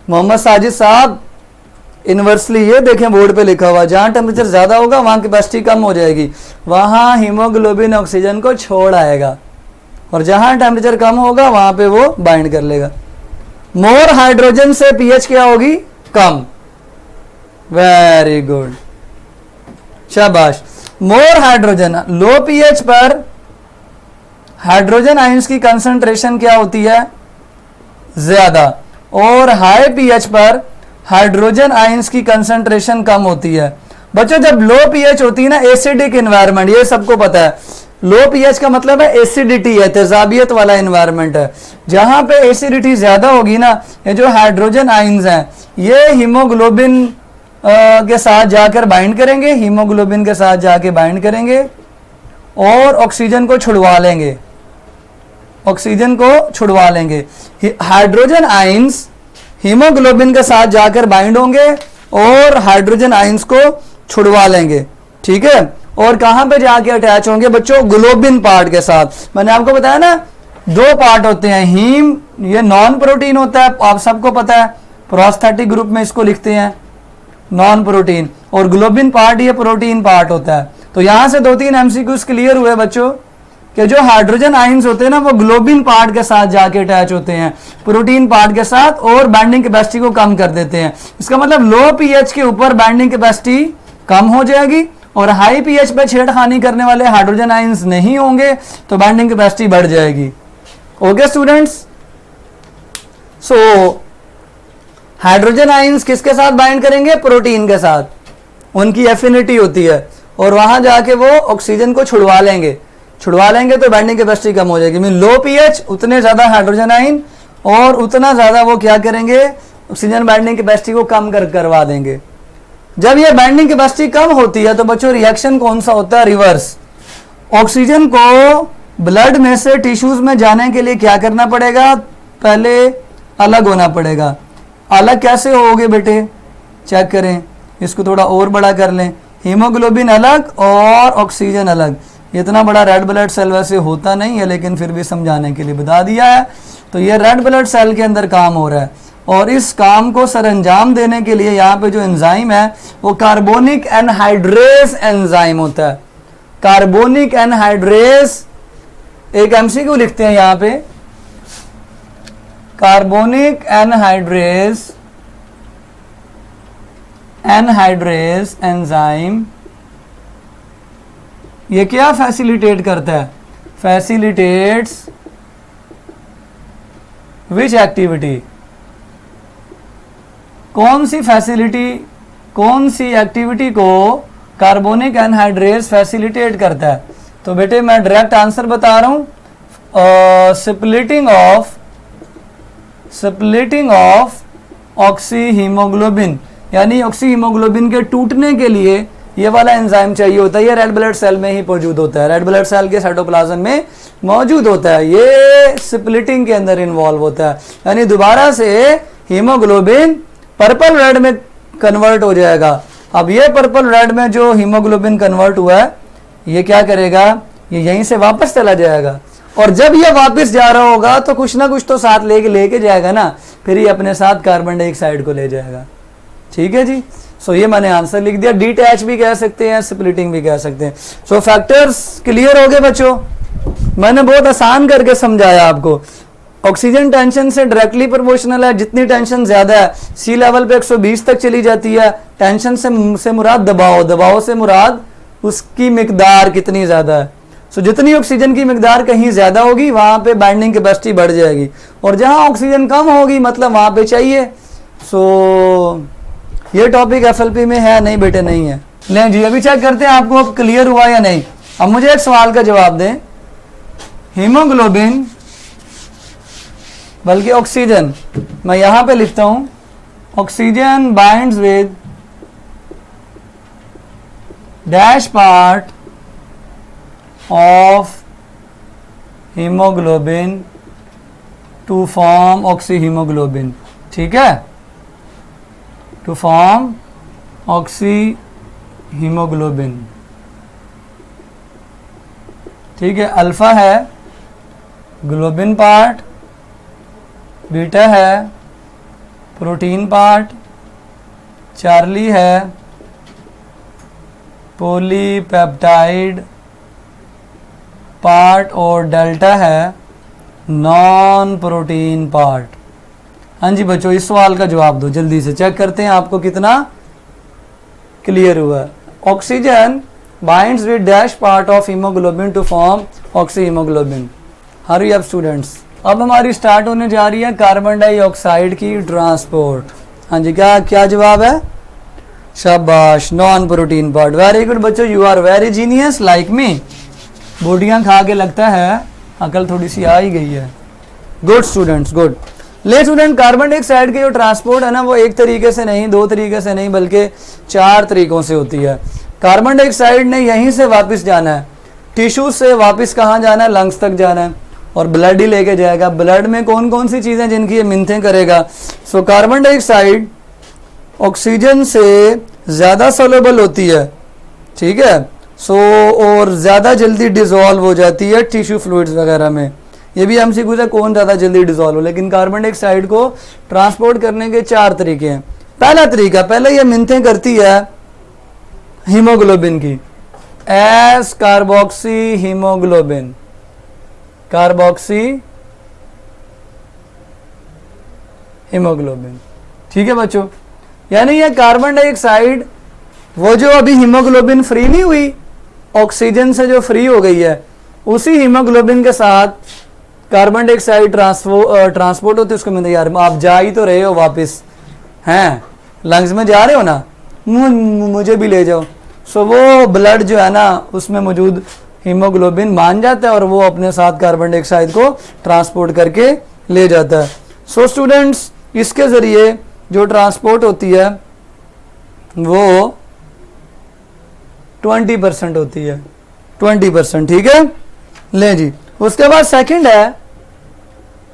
मोहम्मद साजिद साहब, इनवर्सली ये देखें बोर्ड पे लिखा हुआ, जहां टेम्परेचर ज्यादा होगा वहां कैपेसिटी कम हो जाएगी, वहां हीमोग्लोबिन ऑक्सीजन को छोड़ आएगा, और जहां टेम्परेचर कम होगा वहां पे वो बाइंड कर लेगा। मोर हाइड्रोजन से पीएच क्या होगी? कम। वेरी गुड, शाबाश। मोर हाइड्रोजन, लो पीएच पर हाइड्रोजन आयंस की कंसंट्रेशन क्या होती है? ज्यादा, और हाई पीएच पर हाइड्रोजन आयंस की कंसंट्रेशन कम होती है। बच्चों जब लो पीएच होती है ना, एसिडिक एनवायरनमेंट, ये सबको पता है। लो पीएच का मतलब है एसिडिटी है, तेजाबियत वाला एनवायरनमेंट है। जहां पे एसिडिटी ज्यादा होगी ना, ये जो हाइड्रोजन आयंस हैं ये हीमोग्लोबिन के साथ जाकर बाइंड करेंगे, हीमोग्लोबिन के साथ जाके बाइंड करेंगे और ऑक्सीजन को छुड़वा लेंगे, ऑक्सीजन को छुड़वा लेंगे। हाइड्रोजन आयंस हीमोग्लोबिन के साथ जाकर बाइंड होंगे और हाइड्रोजन आयंस को छुड़वा लेंगे, ठीक है। और कहां पे जाके अटैच होंगे बच्चों? ग्लोबिन पार्ट के साथ। मैंने आपको बताया ना, दो पार्ट होते हैं। हीम ये नॉन प्रोटीन होता है, आप सबको पता है, प्रोस्थेटिक ग्रुप में इसको लिखते हैं नॉन प्रोटीन, और ग्लोबिन पार्ट ये प्रोटीन पार्ट होता है। तो यहां से 2-3 एमसीक्यूज क्लियर हुए बच्चों कि जो हाइड्रोजन आयंस होते हैं ना, वो ग्लोबिन पार्ट के साथ जाके अटैच होते हैं प्रोटीन पार्ट के साथ, और बाइंडिंग कैपेसिटी को कम कर देते हैं। इसका मतलब लो पीएच के ऊपर बाइंडिंग कैपेसिटी कम हो जाएगी, और हाई पीएच पे छेड़खानी करने वाले हाइड्रोजन आयंस नहीं होंगे तो बाइंडिंग कैपेसिटी बढ़ जाएगी। Okay students, so hydrogen ions किसके साथ बाइंड करेंगे? प्रोटीन के साथ, उनकी एफिनिटी होती है, और वहां जाके वो ऑक्सीजन को छुड़वा लेंगे तो बाइंडिंग कैपेसिटी कम हो जाएगी। मीन लो पीएच उतने ज्यादा हाइड्रोजन आयन, और उतना ज्यादा वो क्या करेंगे? ऑक्सीजन बाइंडिंग कैपेसिटी को कम करवा देंगे। जब ये बाइंडिंग कैपेसिटी कम होती है तो बच्चों रिएक्शन कौन सा होता है? रिवर्स। ऑक्सीजन को ब्लड में से टिश्यूज में जाने के लिए क्या करना पड़ेगा? पहले अलग होना पड़ेगा। अलग कैसे होगे बेटे? चेक करें, इसको थोड़ा और बड़ा कर लें। हीमोग्लोबिन अलग और ऑक्सीजन अलग। इतना बड़ा रेड ब्लड सेल वैसे होता नहीं है, लेकिन फिर भी समझाने के लिए बता दिया है। तो ये रेड ब्लड सेल के अंदर काम हो रहा है, और इस काम को सरअंजाम देने के लिए यहाँ पे जो एंजाइम है वो कार्बोनिक एनहाइड्रेस एंजाइम होता है। कार्बोनिक एनहाइड्रेस, एक एमसीक्यू लिखते हैं यहाँ पे, कार्बोनिक एनहाइड्रेस एंजाइम ये क्या फैसिलिटेट करता है? फैसिलिटेट्स विच एक्टिविटी? कौन सी एक्टिविटी को कार्बोनिक एनहाइड्रेस फैसिलिटेट करता है? तो बेटे मैं डायरेक्ट आंसर बता रहा हूं, स्प्लिटिंग ऑफ ऑक्सी हीमोग्लोबिन, यानी ऑक्सी हीमोग्लोबिन के टूटने के लिए ये वाला एंजाइम चाहिए होता है। ये रेड ब्लड सेल में ही मौजूद होता है, रेड ब्लड सेल के साइटोप्लाज्म में मौजूद होता है। ये स्प्लिटिंग के अंदर इन्वॉल्व होता है, यानी दोबारा से हीमोग्लोबिन पर्पल रेड में कन्वर्ट हो जाएगा। अब ये पर्पल रेड में जो हीमोग्लोबिन कन्वर्ट हुआ है, ये क्या करेगा? ये यहीं से वापस चला जाएगा, और जब ये वापस जा रहा होगा तो कुछ ना कुछ तो साथ लेके जाएगा ना, फिर ये अपने साथ कार्बन डाइऑक्साइड को ले जाएगा। ठीक है जी। सो ये मैंने आंसर लिख दिया। डिटैच भी कह सकते हैं, स्प्लिटिंग भी कह सकते हैं। सो फैक्टर्स क्लियर हो गए बच्चों? मैंने बहुत आसान करके समझाया आपको। ऑक्सीजन टेंशन से डायरेक्टली प्रोपोर्शनल है। जितनी टेंशन ज्यादा है, सी लेवल पे 120 तक चली जाती है। टेंशन से मुराद दबाव, दबाव से मुराद उसकी मिकदार कितनी ज्यादा है। सो जितनी ऑक्सीजन की मिकदार कहीं ज़्यादा होगी वहाँ पे बाइंडिंग कैपेसिटी बढ़ जाएगी, और जहाँ ऑक्सीजन कम होगी मतलब वहाँ पे चाहिए। सो ये टॉपिक एफएलपी में है नहीं बेटे? नहीं है। लें जी, अभी चेक करते हैं आपको अब क्लियर हुआ या नहीं। अब मुझे एक सवाल का जवाब दें। हीमोग्लोबिन बल्कि ऑक्सीजन, मैं यहाँ पे लिखता हूँ, oxygen binds with dash part of haemoglobin to form oxyhaemoglobin. ठीक है, टू फॉर्म ऑक्सी हीमोग्लोबिन। ठीक है, अल्फा है ग्लोबिन पार्ट, बीटा है प्रोटीन पार्ट, चार्ली है पॉलीपेप्टाइड पार्ट और डेल्टा है नॉन प्रोटीन पार्ट। हाँ जी बच्चों, इस सवाल का जवाब दो जल्दी से, चेक करते हैं आपको कितना क्लियर हुआ। Oxygen binds with dash part of haemoglobin to form oxyhaemoglobin. Hurry up students. अब हमारी स्टार्ट होने जा रही है कार्बन डाइऑक्साइड की ट्रांसपोर्ट। हाँ जी, क्या क्या जवाब है? शाबाश, non protein part. Very good बच्चों, you are very genius like me. बोटियां खा के लगता है अकल थोड़ी सी आ ही गई है। Good students, good. ले स्टूडेंट, कार्बन डाइऑक्साइड की जो ट्रांसपोर्ट है ना, वो एक तरीके से नहीं, दो तरीके से नहीं, बल्कि 4 तरीकों से होती है। कार्बन डाइऑक्साइड ने यहीं से वापस जाना है, टिश्यू से वापस कहाँ जाना है? लंग्स तक जाना है, और ब्लड ही लेके जाएगा। ब्लड में कौन कौन सी चीज़ें जिनकी ये मिन्थें करेगा? सो कार्बन डाइऑक्साइड ऑक्सीजन से ज़्यादा सोलेबल होती है, ठीक है। सो और ज़्यादा जल्दी डिज़ोल्व हो जाती है टिश्यू फ्लूइड्स वगैरह में। ये भी हमसे पूछा कौन ज़्यादा जल्दी डिज़ोल्व हो, लेकिन कार्बन डाइऑक्साइड को ट्रांसपोर्ट करने के 4 तरीके हैं। पहला तरीका, पहले ये मिन्थें करती है हीमोग्लोबिन की, S carboxy haemoglobin, carboxy haemoglobin. ठीक है बच्चों, यानी ये कार्बन डाइऑक्साइड वो जो अभी हीमोग्लोबिन फ्री नहीं हुई, ऑक्सीजन से जो फ्री हो गई है, उसी हीमोग्लोबिन के साथ कार्बन डाइऑक्साइड ट्रांसपोर्ट होती है उसको। मैं यार आप जा ही तो रहे हो वापस, हैं लंग्स में जा रहे हो ना, मुझे भी ले जाओ। सो वो ब्लड जो है ना उसमें मौजूद हीमोग्लोबिन मान जाता है और वो अपने साथ कार्बन डाइऑक्साइड को ट्रांसपोर्ट करके ले जाता है। सो स्टूडेंट्स, इसके ज़रिए जो ट्रांसपोर्ट होती है वो 20% होती है, 20%। ठीक है, ले जी। उसके बाद सेकंड है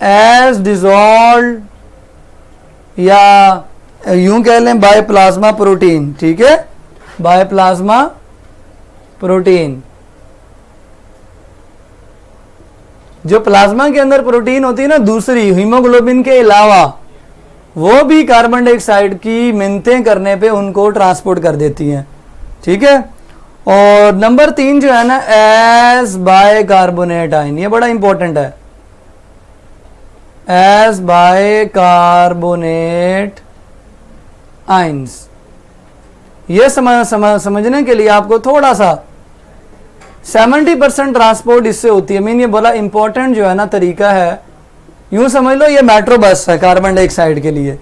एज डिजॉल्व, या यूं कह लें बाय प्लाज्मा प्रोटीन। ठीक है, बाय प्लाज्मा प्रोटीन। जो प्लाज्मा के अंदर प्रोटीन होती है ना दूसरी हीमोग्लोबिन के अलावा, वो भी कार्बन डाइऑक्साइड की मिन्थें करने पे उनको ट्रांसपोर्ट कर देती हैं। ठीक है, और नंबर 3 जो है ना एज बाय कार्बोनेट आयन, ये बड़ा इंपॉर्टेंट है, एज बाय कार्बोनेट आयंस। ये समझने के लिए आपको थोड़ा सा 70% ट्रांसपोर्ट इससे होती है। मीन ये बड़ा इंपॉर्टेंट जो है ना तरीका है, यूं समझ लो ये मेट्रो बस है कार्बन डाइऑक्साइड के लिए।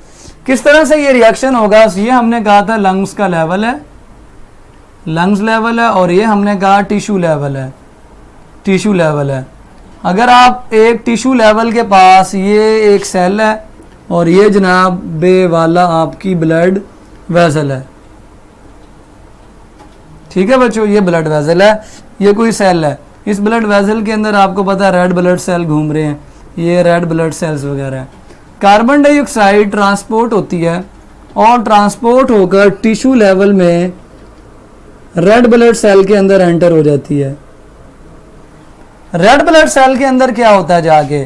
किस तरह से ये रिएक्शन होगा, ये हमने कहा था लंग्स का लेवल है, लंग्स लेवल है, और ये हमने कहा टिश्यू लेवल है, टिश्यू लेवल है। अगर आप एक टिश्यू लेवल के पास ये एक सेल है और ये जनाब बे वाला आपकी ब्लड वेसल है, ठीक है बच्चों, ये ब्लड वेसल है, ये कोई सेल है। इस ब्लड वेसल के अंदर आपको पता है रेड ब्लड सेल घूम रहे हैं, ये रेड ब्लड सेल्स वगैरह है। कार्बन डाइऑक्साइड ट्रांसपोर्ट होती है और ट्रांसपोर्ट होकर टिश्यू लेवल में रेड ब्लड सेल के अंदर एंटर हो जाती है। रेड ब्लड सेल के अंदर क्या होता है जाके,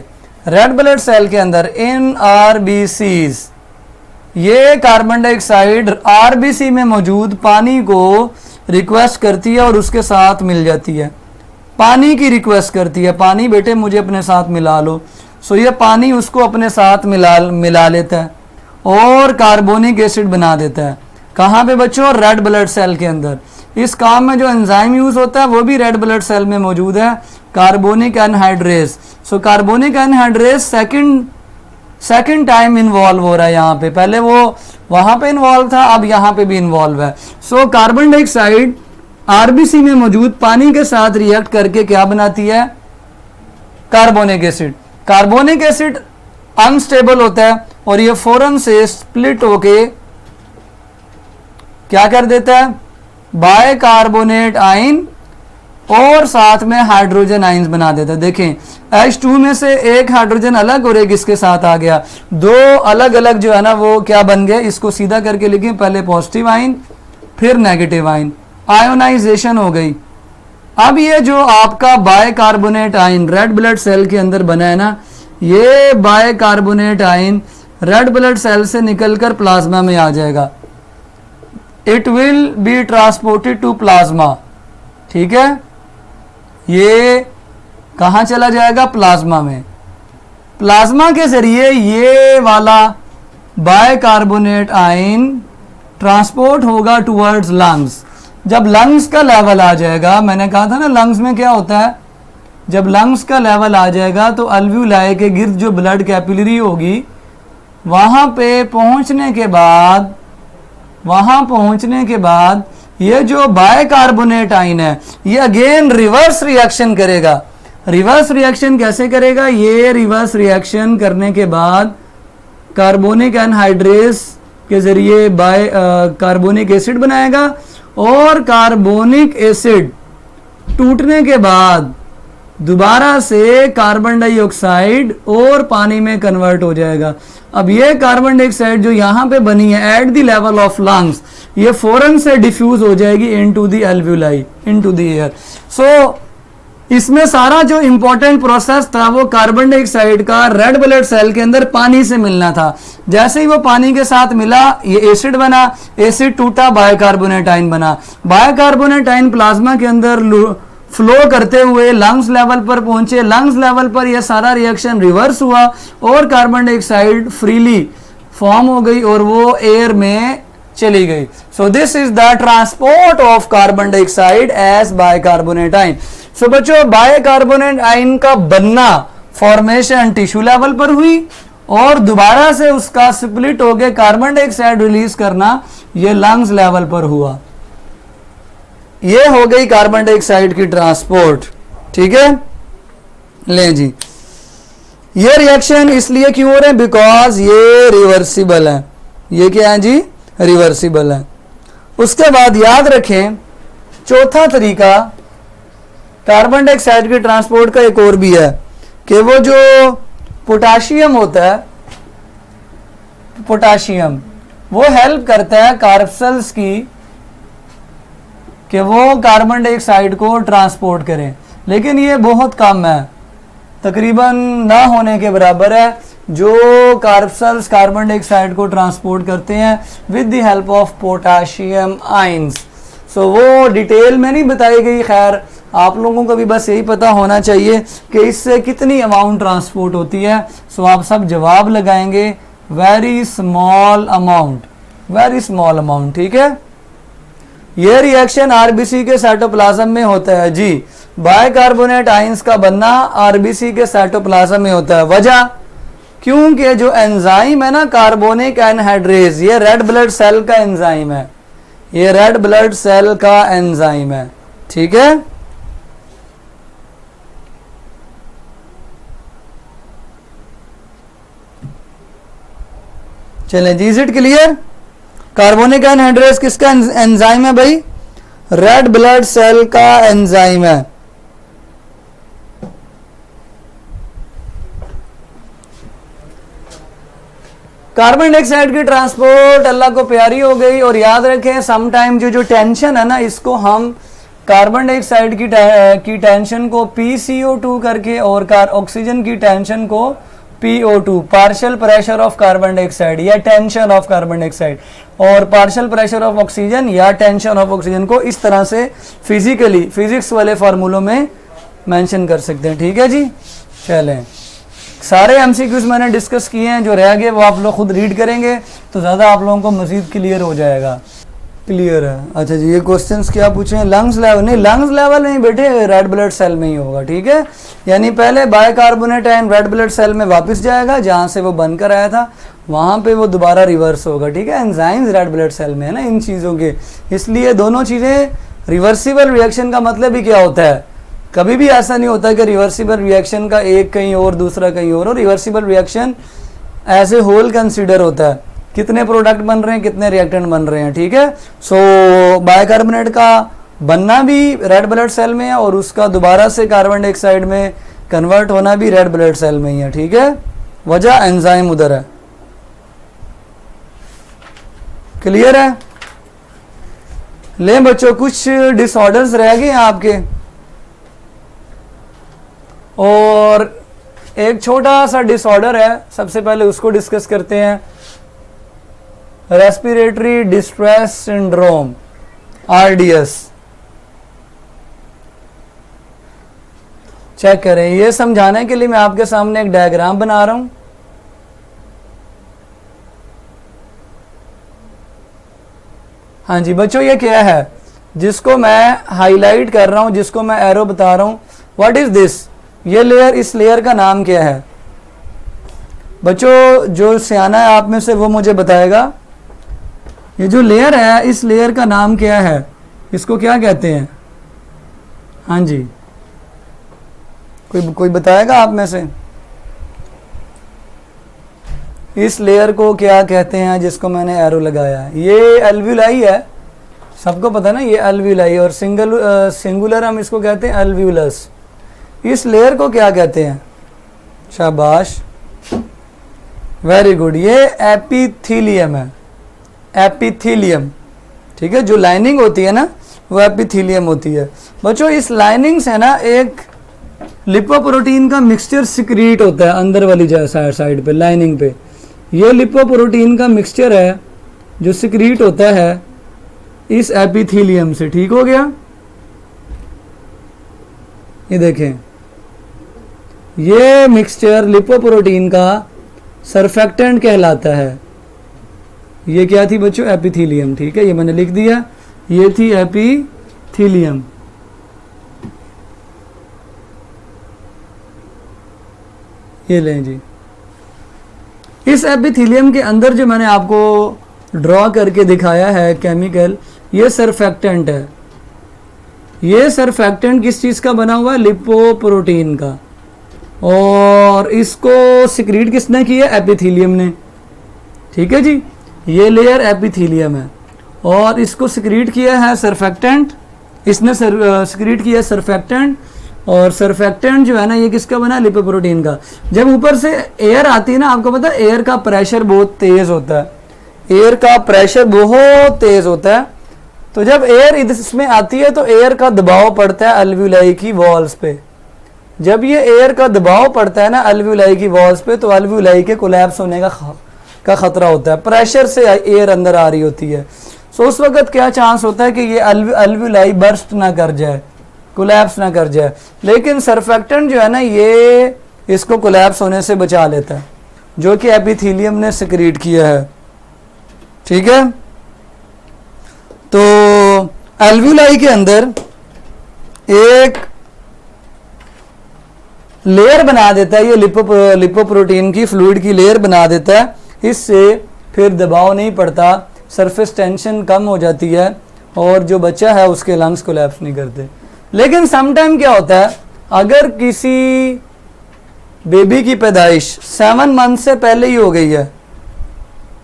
रेड ब्लड सेल के अंदर इन आरबीसीज, ये कार्बन डाइऑक्साइड आरबीसी में मौजूद पानी को रिक्वेस्ट करती है और उसके साथ मिल जाती है। पानी की रिक्वेस्ट करती है, पानी बेटे मुझे अपने साथ मिला लो। सो ये पानी उसको अपने साथ मिला लेता है और कार्बोनिक एसिड बना देता है। कहाँ पे बच्चों, रेड ब्लड सेल के अंदर। इस काम में जो एंजाइम यूज होता है वो भी रेड ब्लड सेल में मौजूद है, carbonic anhydrase. So carbonic anhydrase second time involve हो रहा है यहाँ पे, पहले वो वहां पे इन्वॉल्व था, अब यहाँ पे भी इन्वॉल्व है। सो कार्बन डाइऑक्साइड आरबीसी में मौजूद पानी के साथ रिएक्ट करके क्या बनाती है, carbonic acid. Carbonic acid unstable होता है और ये फौरन से स्प्लिट होके क्या कर देता है, बाइकार्बोनेट आयन और साथ में हाइड्रोजन आयंस बना देता है। देखें H2 में से एक हाइड्रोजन अलग और एक इसके साथ आ गया, दो अलग अलग जो है ना वो क्या बन गए, इसको सीधा करके लिखें, पहले पॉजिटिव आयन फिर नेगेटिव आयन, आयोनाइजेशन हो गई। अब ये जो आपका bicarbonate ion red blood cell के अंदर बना है ना, ये bicarbonate ion red blood cell से निकलकर प्लाज्मा में आ जाएगा। It will be transported to plasma, ठीक है, ये कहां चला जाएगा, प्लाज्मा में। प्लाज्मा के जरिए ये वाला बाइकार्बोनेट आयन ट्रांसपोर्ट होगा टुवर्ड्स लंग्स। जब लंग्स का लेवल आ जाएगा, मैंने कहा था ना लंग्स में क्या होता है, जब लंग्स का लेवल आ जाएगा तो अल्व्यूलाई के गिर्द जो ब्लड कैपिलरी होगी वहां पे पहुंचने के बाद ये जो बाइकार्बोनेट आयन है ये अगेन रिवर्स रिएक्शन करेगा। रिवर्स रिएक्शन कैसे करेगा, ये रिवर्स रिएक्शन करने के बाद कार्बोनिक एनहाइड्रेस के जरिए कार्बोनिक एसिड बनाएगा और कार्बोनिक एसिड टूटने के बाद दोबारा से कार्बन डाइऑक्साइड और पानी में कन्वर्ट हो जाएगा। अब ये कार्बन डाइऑक्साइड जो यहाँ पे बनी है at the level of lungs, ये फौरन से डिफ्यूज हो जाएगी into the alveoli, into the air. So इसमें सारा जो इंपॉर्टेंट प्रोसेस था वो कार्बन डाइऑक्साइड का रेड ब्लड सेल के अंदर पानी से मिलना था। जैसे ही वो पानी के साथ मिला ये एसिड बना, एसिड टूटा, बाइकार्बोनेट आयन बना। बाइकार्बोनेट आयन प्लाज्मा के अंदर फ्लो करते हुए लंग्स लेवल पर पहुंचे। लंग्स लेवल पर यह सारा रिएक्शन रिवर्स हुआ और कार्बन डाइऑक्साइड फ्रीली फॉर्म हो गई और वो एयर में चली गई। So this is the transport of carbon dioxide as bicarbonate ion. So बच्चों बाइकार्बोनेट आयन का बनना फॉर्मेशन टिश्यू लेवल पर हुई और दोबारा से उसका स्प्लिट होकर कार्बन डाइऑक्साइड रिलीज करना ये लंग्स लेवल पर हुआ। ये हो गई कार्बन डाइऑक्साइड की ट्रांसपोर्ट, ठीक है। ले जी, ये रिएक्शन इसलिए क्यों हो रहे हैं, बिकॉज ये रिवर्सिबल है। ये क्या है जी, रिवर्सिबल है। उसके बाद याद रखें चौथा तरीका कार्बन डाइऑक्साइड के ट्रांसपोर्ट का एक और भी है कि वो जो पोटाशियम होता है, पोटाशियम वो हेल्प करता है कार्बसेल्स की कि वो कार्बन डाइऑक्साइड को ट्रांसपोर्ट करें, लेकिन ये बहुत कम है, तकरीबन ना होने के बराबर है जो कार्बसेल्स कार्बन डाइऑक्साइड को ट्रांसपोर्ट करते हैं with the help of potassium ions. So वो डिटेल में नहीं बताई गई, खैर आप लोगों को भी बस यही पता होना चाहिए कि इससे कितनी अमाउंट ट्रांसपोर्ट होती है। सो आप सब जवाब लगाएंगे very small amount, very small amount, ठीक है। यह रिएक्शन आरबीसी के साइटोप्लाज्म में होता है जी। बाइकार्बोनेट आयंस का बनना आरबीसी के साइटोप्लाज्म में होता है। वजह क्योंकि जो एंजाइम है ना कार्बोनिक एनहाइड्रेस, ये रेड ब्लड सेल का एंजाइम है, ये रेड ब्लड सेल का एंजाइम है, ठीक है। चलें जी, is it clear. Carbonic anhydrase किसका एंजाइम है भाई, रेड ब्लड सेल का एंजाइम है। कार्बन डाइऑक्साइड की ट्रांसपोर्ट अल्लाह को प्यारी हो गई। और याद रखें सम टाइम जो टेंशन है ना, इसको हम कार्बन डाइऑक्साइड की टेंशन को PCO2 करके और ऑक्सीजन की टेंशन को PO2, partial pressure of carbon dioxide या टेंशन ऑफ कार्बन डाइऑक्साइड, और पार्शियल प्रेशर ऑफ ऑक्सीजन या टेंशन ऑफ ऑक्सीजन को इस तरह से फिजिकली फिजिक्स वाले फार्मूलों में मेंशन कर सकते हैं, ठीक है जी। चलें, सारे MCQs मैंने डिस्कस किए हैं, जो रह गए वो आप लोग खुद रीड करेंगे तो ज़्यादा आप लोगों को मज़ीद क्लियर हो जाएगा। क्लियर है। अच्छा जी, ये क्वेश्चंस क्या पूछे हैं? लंग्स लेवल नहीं, लंग्स लेवल नहीं बेटे, रेड ब्लड सेल में ही होगा, ठीक है। यानी पहले bicarbonate ion red blood cell में वापस जाएगा, जहाँ से वो बनकर आया था वहाँ पे वो दोबारा रिवर्स होगा, ठीक है। एंजाइम्स रेड ब्लड सेल में है ना इन चीज़ों के, इसलिए दोनों चीज़ें रिवर्सिबल रिएक्शन का मतलब ही क्या होता है, कभी भी ऐसा नहीं होता कि रिवर्सिबल रिएक्शन का एक कहीं और दूसरा कहीं और reversible reaction as a whole consider होता है, कितने प्रोडक्ट बन रहे हैं, कितने रिएक्टेंट बन रहे हैं, ठीक है। सो बाइकार्बोनेट का बनना भी रेड ब्लड सेल में है और उसका दोबारा से कार्बन डाइऑक्साइड में कन्वर्ट होना भी रेड ब्लड सेल में ही है, ठीक है। वजह एंजाइम उधर है। क्लियर है? ले बच्चों, कुछ डिसऑर्डर्स रह गए हैं आपके, और एक छोटा सा डिसऑर्डर है, सबसे पहले उसको डिस्कस करते हैं। Respiratory distress syndrome, RDS. Check करें, ये समझाने के लिए मैं आपके सामने एक डायग्राम बना रहा हूं। हाँ जी बच्चों, ये क्या है जिसको मैं हाईलाइट कर रहा हूं, जिसको मैं एरो बता रहा हूं, व्हाट इज दिस? ये लेयर, इस लेयर का नाम क्या है बच्चों? जो सियाना है आप में से वो मुझे बताएगा। ये जो लेयर है, इस लेयर का नाम क्या है, इसको क्या कहते हैं? हाँ जी, कोई बताएगा आप में से? इस लेयर को क्या कहते हैं जिसको मैंने एरो लगाया है? ये अल्व्यूलाई है, सबको पता है ना, ये अल्व्यूलाई, और सिंगुलर हम इसको कहते हैं अल्व्यूलस। इस लेयर को क्या कहते हैं? शाबाश, वेरी गुड, ये एपिथीलियम है, एपिथीलियम, ठीक है। जो लाइनिंग होती है ना वो एपिथीलियम होती है। बच्चों इस लाइनिंग से ना एक लिपोप्रोटीन का मिक्सचर सिक्रीट होता है अंदर वाली साइड पे, लाइनिंग पे। ये लिपोप्रोटीन का मिक्सचर है जो सिक्रीट होता है इस एपिथीलियम से, ठीक हो गया। ये देखें, ये मिक्सचर लिपोप्रोटीन का सरफेक्टेंट कहलाता है। ये क्या थी बच्चों? एपिथीलियम, ठीक है, ये मैंने लिख दिया, ये थी एपिथीलियम। ये लें जी, इस एपिथीलियम के अंदर जो मैंने आपको ड्रॉ करके दिखाया है केमिकल, ये सरफेक्टेंट है। ये सरफेक्टेंट किस चीज़ का बना हुआ है? लिपोप्रोटीन का। और इसको सिक्रीट किसने किया? एपिथीलियम ने, ठीक है जी। ये लेयर एपिथीलियम है और इसको सिक्रीट किया है सरफेक्टेंट, इसने सिक्रीट किया सरफेक्टेंट, और सरफेक्टेंट जो है ना ये किसका बना है? लिपोप्रोटीन का। जब ऊपर से एयर आती है ना, आपको पता है एयर का प्रेशर बहुत तेज होता है, एयर का प्रेशर बहुत तेज होता है। तो जब एयर इसमें आती है तो एयर का दबाव पड़ता है अल्व्यूलाई की वॉल्स पे। जब ये एयर का दबाव पड़ता है ना अल्व्यूलाई की वॉल्स पे, तो अल्व्यूलाई के कोलैप्स होने का खतरा होता है, प्रेशर से एयर अंदर आ रही होती है। सो उस वक्त क्या चांस होता है कि ये अल्व्यूलाई बर्स्ट ना कर जाए, कोलैप्स ना कर जाए। लेकिन सरफेक्टेंट जो है ना ये इसको कोलैप्स होने से बचा लेता है, जो कि एपिथीलियम ने सिक्रीट किया है, ठीक है। तो अल्व्यूलाई के अंदर एक लेयर बना देता है, ये लिपोप्रोटीन की फ्लूइड की लेयर बना देता है। इससे फिर दबाव नहीं पड़ता, सरफेस टेंशन कम हो जाती है और जो बच्चा है उसके लंग्स कोलैप्स नहीं करते। लेकिन समटाइम क्या होता है, अगर किसी बेबी की पैदाइश 7 मंथ से पहले ही हो गई है,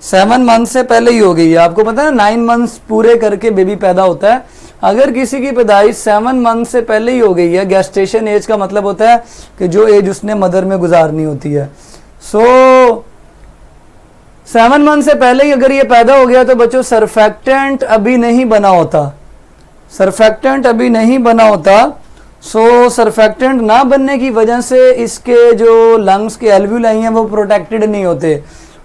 7 मंथ से पहले ही हो गई है, आपको पता है 9 मंथ्स पूरे करके बेबी पैदा होता है। अगर किसी की पैदाइश 7 मंथ से पहले ही हो गई है, गेस्टेशन एज का मतलब होता है कि जो एज उसने मदर में गुजारनी होती है। सो 7 मंथ से पहले ही अगर ये पैदा हो गया तो बच्चों सरफेक्टेंट अभी नहीं बना होता, सरफेक्टेंट अभी नहीं बना होता। सो सरफेक्टेंट ना बनने की वजह से इसके जो लंग्स के एल्व्यूलाई हैं वो प्रोटेक्टेड नहीं होते,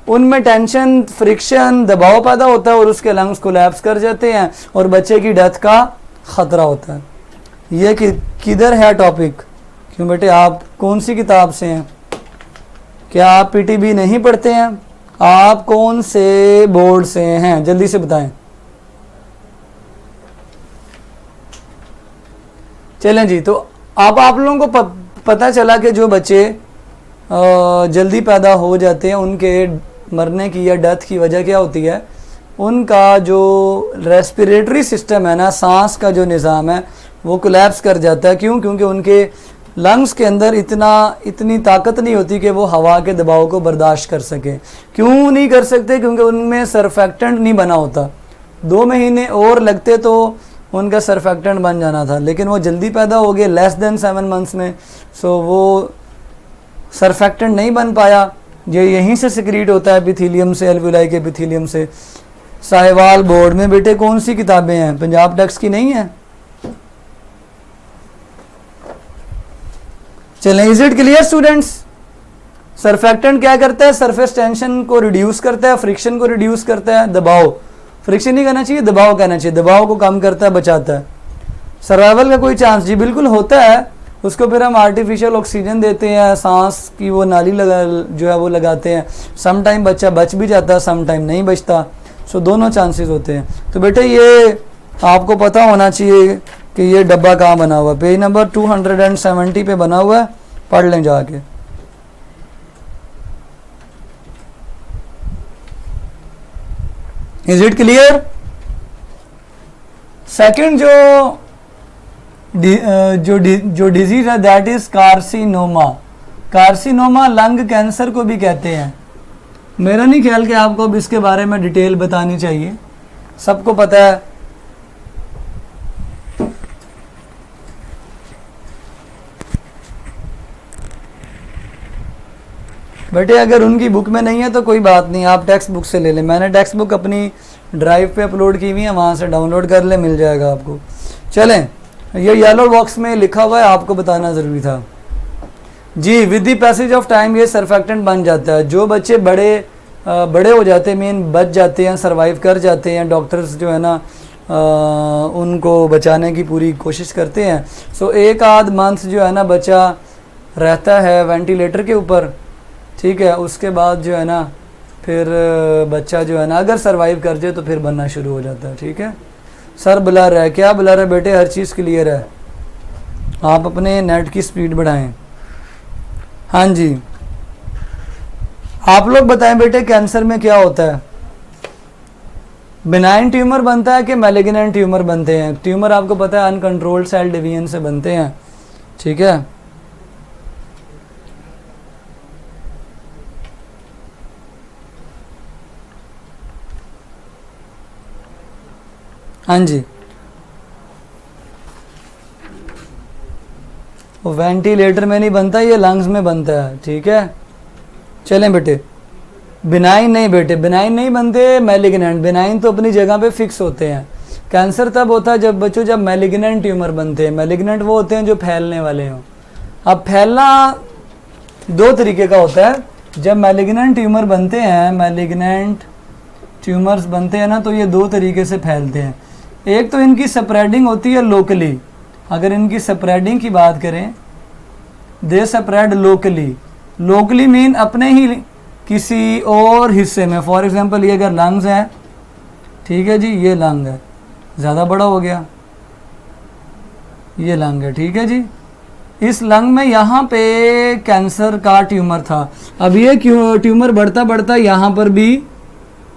उनमें टेंशन, फ्रिक्शन, दबाव पैदा होता है और उसके लंग्स कोलैप्स कर जाते हैं और बच्चे की डेथ का खतरा होता है। ये किधर है टॉपिक? क्यों बेटे आप कौन सी किताब से हैं? क्या आप पीटीबी नहीं पढ़ते हैं? आप कौन से बोर्ड से हैं? जल्दी से बताएं। चलें जी, तो अब आप लोगों को पता चला कि जो बच्चे जल्दी पैदा हो जाते हैं उनके मरने की या डेथ की वजह क्या होती है, उनका जो रेस्पिरेटरी सिस्टम है ना, सांस का जो निज़ाम है वो कोलैप्स कर जाता है। क्यों? क्योंकि उनके लंग्स के अंदर इतनी ताकत नहीं होती कि वो हवा के दबाव को बर्दाश्त कर सके। क्यों नहीं कर सकते? क्योंकि उनमें सरफेक्टेंट नहीं बना होता। 2 महीने और लगते तो उनका सरफेक्टेंट बन जाना था, लेकिन वो जल्दी पैदा हो गए, लेस देन 7 मंथ्स में, सो वो सरफेक्टेंट नहीं बन पाया। ये यहीं से सिक्रीट होता है एपिथेलियम से, एल्वुलाई के एपिथेलियम से। साहिवाल बोर्ड में बेटे कौन सी किताबें हैं? पंजाब टेक्स्ट की नहीं है? चलें, is it clear students? Surfactant क्या करता है? सरफेस टेंशन को रिड्यूस करता है, फ्रिक्शन को रिड्यूस करता है, दबाव, फ्रिक्शन नहीं कहना चाहिए, दबाव कहना चाहिए, दबाव को कम करता है, बचाता है। सर्वाइवल का कोई चांस? जी बिल्कुल होता है। उसको फिर हम आर्टिफिशियल ऑक्सीजन देते हैं, सांस की वो नाली लगा जो है वो लगाते हैं। सम टाइम बच्चा बच भी जाता है, सम टाइम नहीं बचता। सो दोनों चांसेस होते हैं। तो बेटे ये आपको पता होना चाहिए कि ये डब्बा कहाँ बना हुआ है। पेज नंबर 270 पे बना हुआ है, पढ़ लें जाके। Is it clear? सेकंड जो डिजीज है that is carcinoma. Carcinoma lung cancer को भी कहते हैं। मेरा नहीं ख्याल कि आपको अब इसके बारे में डिटेल बतानी चाहिए, सबको पता है। बेटे अगर उनकी बुक में नहीं है तो कोई बात नहीं, आप टेक्स्ट बुक से ले लें। मैंने टेक्स्ट बुक अपनी ड्राइव पे अपलोड की हुई है, वहाँ से डाउनलोड कर ले, मिल जाएगा आपको। चलें, ये येलो बॉक्स में लिखा हुआ है, आपको बताना ज़रूरी था जी। With the passage of time ये सरफेक्टेंट बन जाता है। जो बच्चे बड़े हो जाते हैं, मीन बच जाते हैं, सरवाइव कर जाते हैं, डॉक्टर्स जो है ना उनको बचाने की पूरी कोशिश करते हैं। सो 1 आध मंथ जो है ना बच्चा रहता है वेंटिलेटर के ऊपर, ठीक है। उसके बाद जो है ना फिर बच्चा जो है ना अगर सरवाइव कर जाए तो फिर बनना शुरू हो जाता है, ठीक है। सर बुला रहा है, क्या बुला रहा है बेटे? हर चीज़ क्लियर है, आप अपने नेट की स्पीड बढ़ाएं। हाँ जी, आप लोग बताएं बेटे कैंसर में क्या होता है? बिनाइन ट्यूमर बनता है कि मैलिग्नेंट ट्यूमर बनते हैं? ट्यूमर आपको पता है अनकंट्रोल्ड सेल डिवीजन से बनते हैं, ठीक है। हाँ जी, वो वेंटिलेटर में नहीं बनता, ये लंग्स में बनता है, ठीक है। चलें बेटे, बिनाइन नहीं बेटे, बिनाइन नहीं बनते, मैलिग्नेंट। बिनाइन तो अपनी जगह पे फिक्स होते हैं। कैंसर तब होता है जब मैलिग्नेंट ट्यूमर बनते हैं। मैलिग्नेंट वो होते हैं जो फैलने वाले हों। अब फैलना 2 तरीके का होता है। जब मैलिग्नेंट ट्यूमर बनते हैं, मैलिग्नेंट ट्यूमर्स बनते हैं ना, तो ये 2 तरीके से फैलते हैं। एक तो इनकी स्प्रेडिंग होती है लोकली। अगर इनकी स्प्रेडिंग की बात करें, they spread locally. Locally mean अपने ही किसी और हिस्से में। फॉर एग्जांपल ये अगर लंग्स है, ठीक है जी, ये लंग है, ज़्यादा बड़ा हो गया, ये लंग है, ठीक है जी। इस लंग में यहाँ पे कैंसर का ट्यूमर था। अब ये ट्यूमर बढ़ता बढ़ता यहाँ पर भी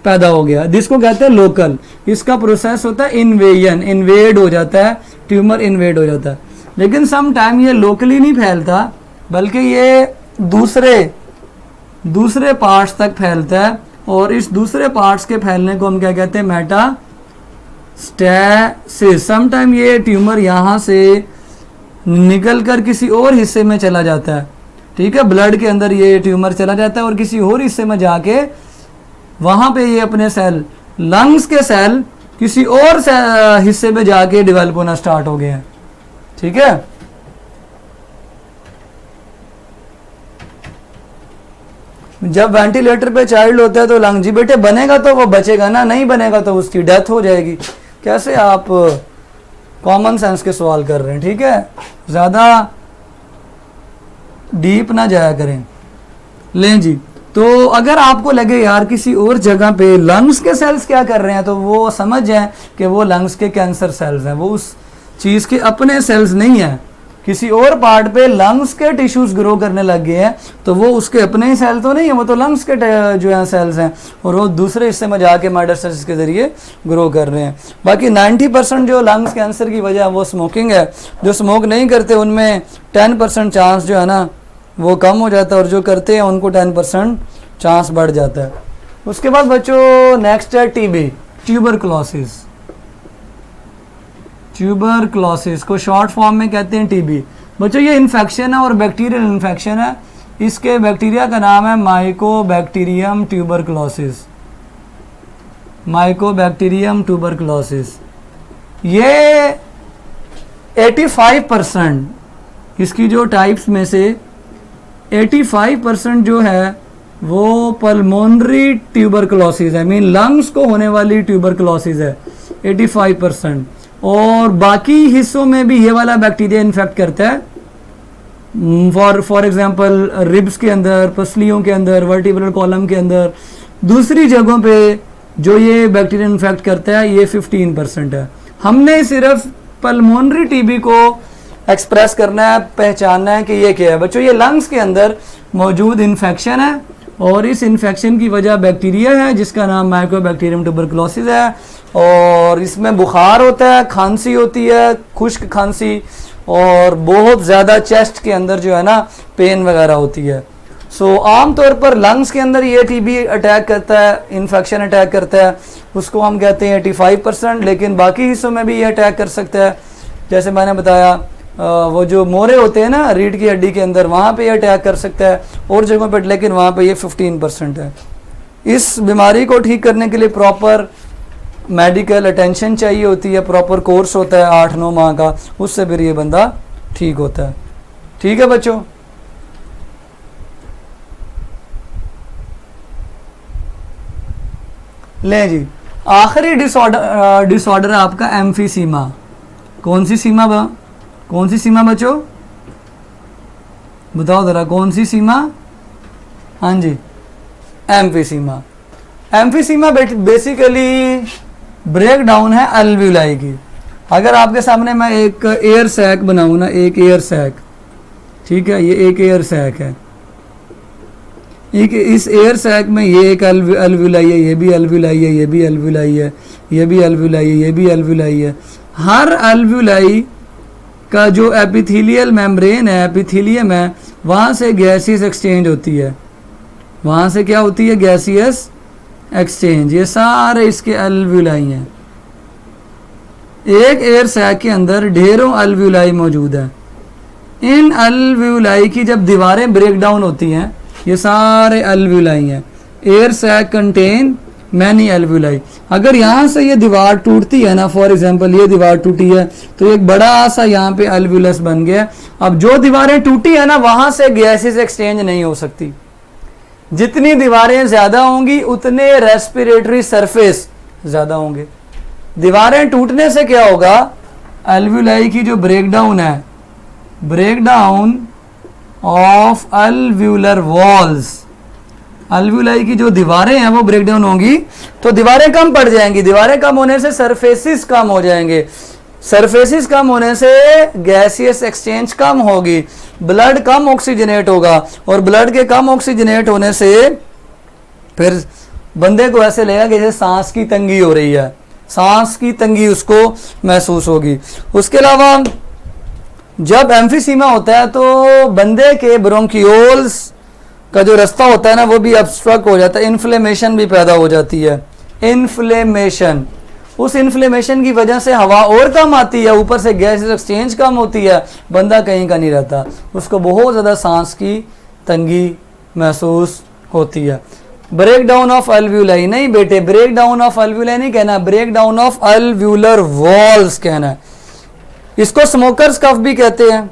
पैदा हो गया, जिसको कहते हैं लोकल। इसका प्रोसेस होता है इन्वेजन, इन्वेड हो जाता है, ट्यूमर इन्वेड हो जाता है। लेकिन सम टाइम ये लोकली नहीं फैलता, बल्कि ये दूसरे पार्ट्स तक फैलता है। और इस दूसरे पार्ट्स के फैलने को हम क्या कहते हैं? मेटास्टेसिस। सम टाइम ये ट्यूमर यहाँ से निकल कर किसी और हिस्से में चला जाता है, ठीक है। ब्लड के अंदर ये ट्यूमर चला जाता है और किसी और हिस्से में जाके वहाँ पे ये अपने सेल, लंग्स के सेल किसी और हिस्से में जाके डेवलप होना स्टार्ट हो गए हैं, ठीक है। जब वेंटिलेटर पे चाइल्ड होता है तो लंग, जी बेटे बनेगा तो वो बचेगा ना, नहीं बनेगा तो उसकी डेथ हो जाएगी। कैसे आप कॉमन सेंस के सवाल कर रहे हैं, ठीक है। ज़्यादा डीप ना जाया करें। लें जी, तो अगर आपको लगे यार किसी और जगह पे लंग्स के सेल्स क्या कर रहे हैं, तो वो समझ जाएं कि वो लंग्स के कैंसर सेल्स हैं। वो उस चीज़ के अपने सेल्स नहीं है, किसी और पार्ट पे लंग्स के टिश्यूज ग्रो करने लग गए हैं, तो वो उसके अपने ही सेल तो नहीं है, वो तो लंग्स के जो है सेल्स हैं, और वो दूसरे हिस्से में जाके मेटास्टेसिस के ज़रिए ग्रो कर रहे हैं। बाकी 90% जो लंग्स कैंसर की वजह है वो स्मोकिंग है। जो स्मोक नहीं करते उनमें 10% चांस जो है ना वो कम हो जाता है, और जो करते हैं उनको 10% चांस बढ़ जाता है। उसके बाद बच्चों नेक्स्ट है टीबी, ट्यूबरकुलोसिस। ट्यूबरकुलोसिस को शॉर्ट फॉर्म में कहते हैं टीबी। बच्चों ये इन्फेक्शन है और बैक्टीरियल इन्फेक्शन है। इसके बैक्टीरिया का नाम है माइकोबैक्टीरियम ट्यूबरकुलोसिस। Mycobacterium tuberculosis. ये 85% इसकी जो टाइप्स में से 85% जो है वो पल्मोनरी ट्यूबरकुलोसिस है, मीन लंग्स को होने वाली ट्यूबरकुलोसिस है 85%। और बाकी हिस्सों में भी ये वाला बैक्टीरिया इन्फेक्ट करता है। फॉर एग्जांपल रिब्स के अंदर, पसलियों के अंदर, वर्टिब्रल कॉलम के अंदर, दूसरी जगहों पे जो ये बैक्टीरिया इन्फेक्ट करता है ये 15% है। हमने सिर्फ पल्मोनरी टीबी को एक्सप्रेस करना है, पहचानना है कि ये क्या है। बच्चों ये लंग्स के अंदर मौजूद इन्फेक्शन है, और इस इन्फेक्शन की वजह बैक्टीरिया है जिसका नाम माइकोबैक्टीरियम ट्यूबरकुलोसिस है। और इसमें बुखार होता है, खांसी होती है, खुश्क खांसी, और बहुत ज़्यादा चेस्ट के अंदर जो है ना पेन वगैरह होती है। सो आमतौर पर लंग्स के अंदर ये टीबी अटैक करता है, इन्फेक्शन अटैक करता है, उसको हम कहते हैं 85%। लेकिन बाकी हिस्सों में भी ये अटैक कर सकता है, जैसे मैंने बताया वो जो मोरे होते हैं ना रीढ़ की हड्डी के अंदर, वहाँ पे ये अटैक कर सकता है, और जगहों पर, लेकिन वहाँ पे ये 15% है। इस बीमारी को ठीक करने के लिए प्रॉपर मेडिकल अटेंशन चाहिए होती है, प्रॉपर कोर्स होता है 8-9 माह का, उससे फिर ये बंदा ठीक होता है। ठीक है बच्चों। ले जी, आखिरी डिसऑर्डर है आपका एम्फीसीमा। कौन सी सीमा बच्चों बताओ ज़रा, कौन सी सीमा? हाँ जी, emphysema. Emphysema basically break down है अल्वियोलाई की। अगर आपके सामने मैं एक एयर सैक बनाऊँ ना, एक एयर सैक, ठीक है, ये एक एयर सैक है, इस एयर सैक में ये एक अल्वियोलाई है, ये भी अल्वियोलाई है, ये भी अल्वियोलाई है, ये भी अल्वियोलाई है, ये भी अल्वियोलाई है। हर अल्वियोलाई का जो एपिथेलियल मेम्ब्रेन है, एपिथेलियम है, वहाँ से गैसियस एक्सचेंज होती है। वहाँ से क्या होती है? Gaseous exchange. ये सारे इसके अल्वियोलाई हैं। एक एयर सैक के अंदर ढेरों अल्वियोलाई मौजूद है। इन अल्वियोलाई की जब दीवारें ब्रेक डाउन होती हैं, ये सारे अल्वियोलाई हैं। Air sac contain many alveoli. अगर यहाँ से ये दीवार टूटती है ना, फॉर एग्जांपल ये दीवार टूटी है, तो एक बड़ा सा यहाँ पे अल्वियोलस बन गया। अब जो दीवारें टूटी है ना, वहां से गैसेस एक्सचेंज नहीं हो सकती। जितनी दीवारें ज्यादा होंगी उतने रेस्पिरेटरी सरफेस ज्यादा होंगे। दीवारें टूटने से क्या होगा? अल्वियोलाई की जो ब्रेकडाउन है, breakdown of alveolar walls, alveoli की जो दीवारें हैं वो ब्रेकडाउन होंगी, तो दीवारें कम पड़ जाएंगी। दीवारें कम होने से सरफेसिस कम हो जाएंगे। सरफेसिस कम होने से गैसियस एक्सचेंज कम होगी, ब्लड कम ऑक्सीजनेट होगा, और ब्लड के कम ऑक्सीजनेट होने से फिर बंदे को ऐसे लगेगा कि जैसे सांस की तंगी हो रही है, सांस की तंगी उसको महसूस होगी। उसके अलावा जब एम्फीसीमा होता है तो बंदे के ब्रोंकियोल्स का जो रास्ता होता है ना, वो भी ऑब्स्ट्रक्ट हो जाता है। इन्फ्लेमेशन भी पैदा हो जाती है। इन्फ्लेमेशन, उस इन्फ्लेमेशन की वजह से हवा और कम आती है, ऊपर से गैस एक्सचेंज कम होती है, बंदा कहीं का नहीं रहता, उसको बहुत ज़्यादा सांस की तंगी महसूस होती है। ब्रेक डाउन ऑफ अल्वियोलाई नहीं बेटे, ब्रेक डाउन ऑफ अल्वियोलाई नहीं कहना, break down of alveolar walls कहना है। इसको स्मोकर्स कफ भी कहते हैं।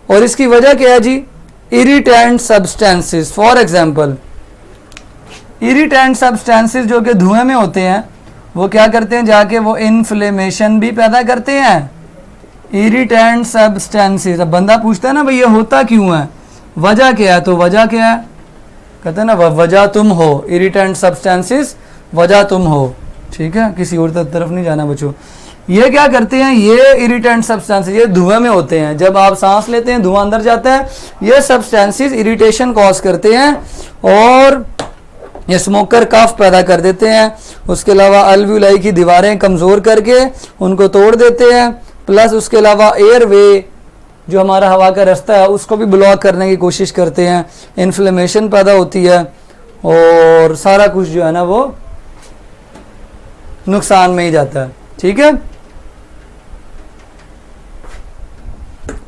और इसकी वजह क्या है जी? Irritant substances. For example, irritant substances जो कि धुएं में होते हैं, वो क्या करते हैं? जाके वो इन्फ्लेमेशन भी पैदा करते हैं। Irritant substances. अब बंदा पूछता है ना भाई ये होता क्यों है, वजह क्या है? तो वजह क्या है? कहते हैं ना वजह तुम हो, इरिटेंट सब्सटेंसेस वजह तुम हो। ठीक है, किसी और तरफ नहीं जाना बच्चों। ये क्या करते हैं, ये इरिटेंट सब्सटेंसेस ये धुएं में होते हैं, जब आप सांस लेते हैं धुआं अंदर जाता है, ये सब्सटेंसेस इरिटेशन कॉज करते हैं और ये स्मोकर कफ पैदा कर देते हैं। उसके अलावा अल्वुलाई की दीवारें कमज़ोर करके उनको तोड़ देते हैं, प्लस उसके अलावा एयरवे जो हमारा हवा का रास्ता है उसको भी ब्लॉक करने की कोशिश करते हैं, इन्फ्लेमेशन पैदा होती है और सारा कुछ जो है ना वो नुकसान में ही जाता है। ठीक है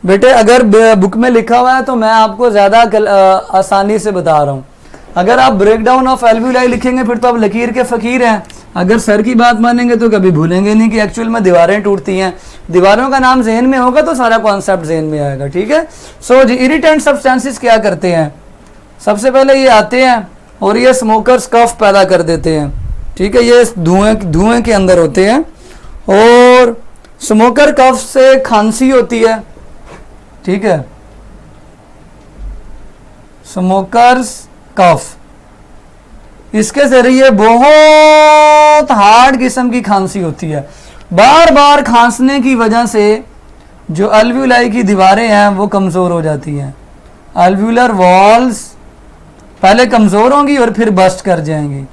बेटे, अगर बुक में लिखा हुआ है तो मैं आपको ज़्यादा आसानी से बता रहा हूँ। अगर आप ब्रेकडाउन ऑफ एल्वुलाई लिखेंगे फिर तो आप लकीर के फ़कीर हैं। अगर सर की बात मानेंगे तो कभी भूलेंगे नहीं कि एक्चुअल में दीवारें टूटती हैं। दीवारों का नाम जहन में होगा तो सारा कॉन्सेप्ट जहन में आएगा। ठीक है, सो जी इरिटेंट सब्सटेंसेस क्या करते हैं, सबसे पहले ये आते हैं और ये स्मोकर्स कफ पैदा कर देते हैं। ठीक है, ये धुएं के अंदर होते हैं और स्मोकर कफ से खांसी होती है। ठीक है, स्मोकर्स कफ, इसके जरिए बहुत हार्ड किस्म की खांसी होती है। बार बार खांसने की वजह से जो अल्वुलाई की दीवारें हैं वो कमज़ोर हो जाती हैं। अल्वुलर वॉल्स पहले कमज़ोर होंगी और फिर बस्ट कर जाएंगी।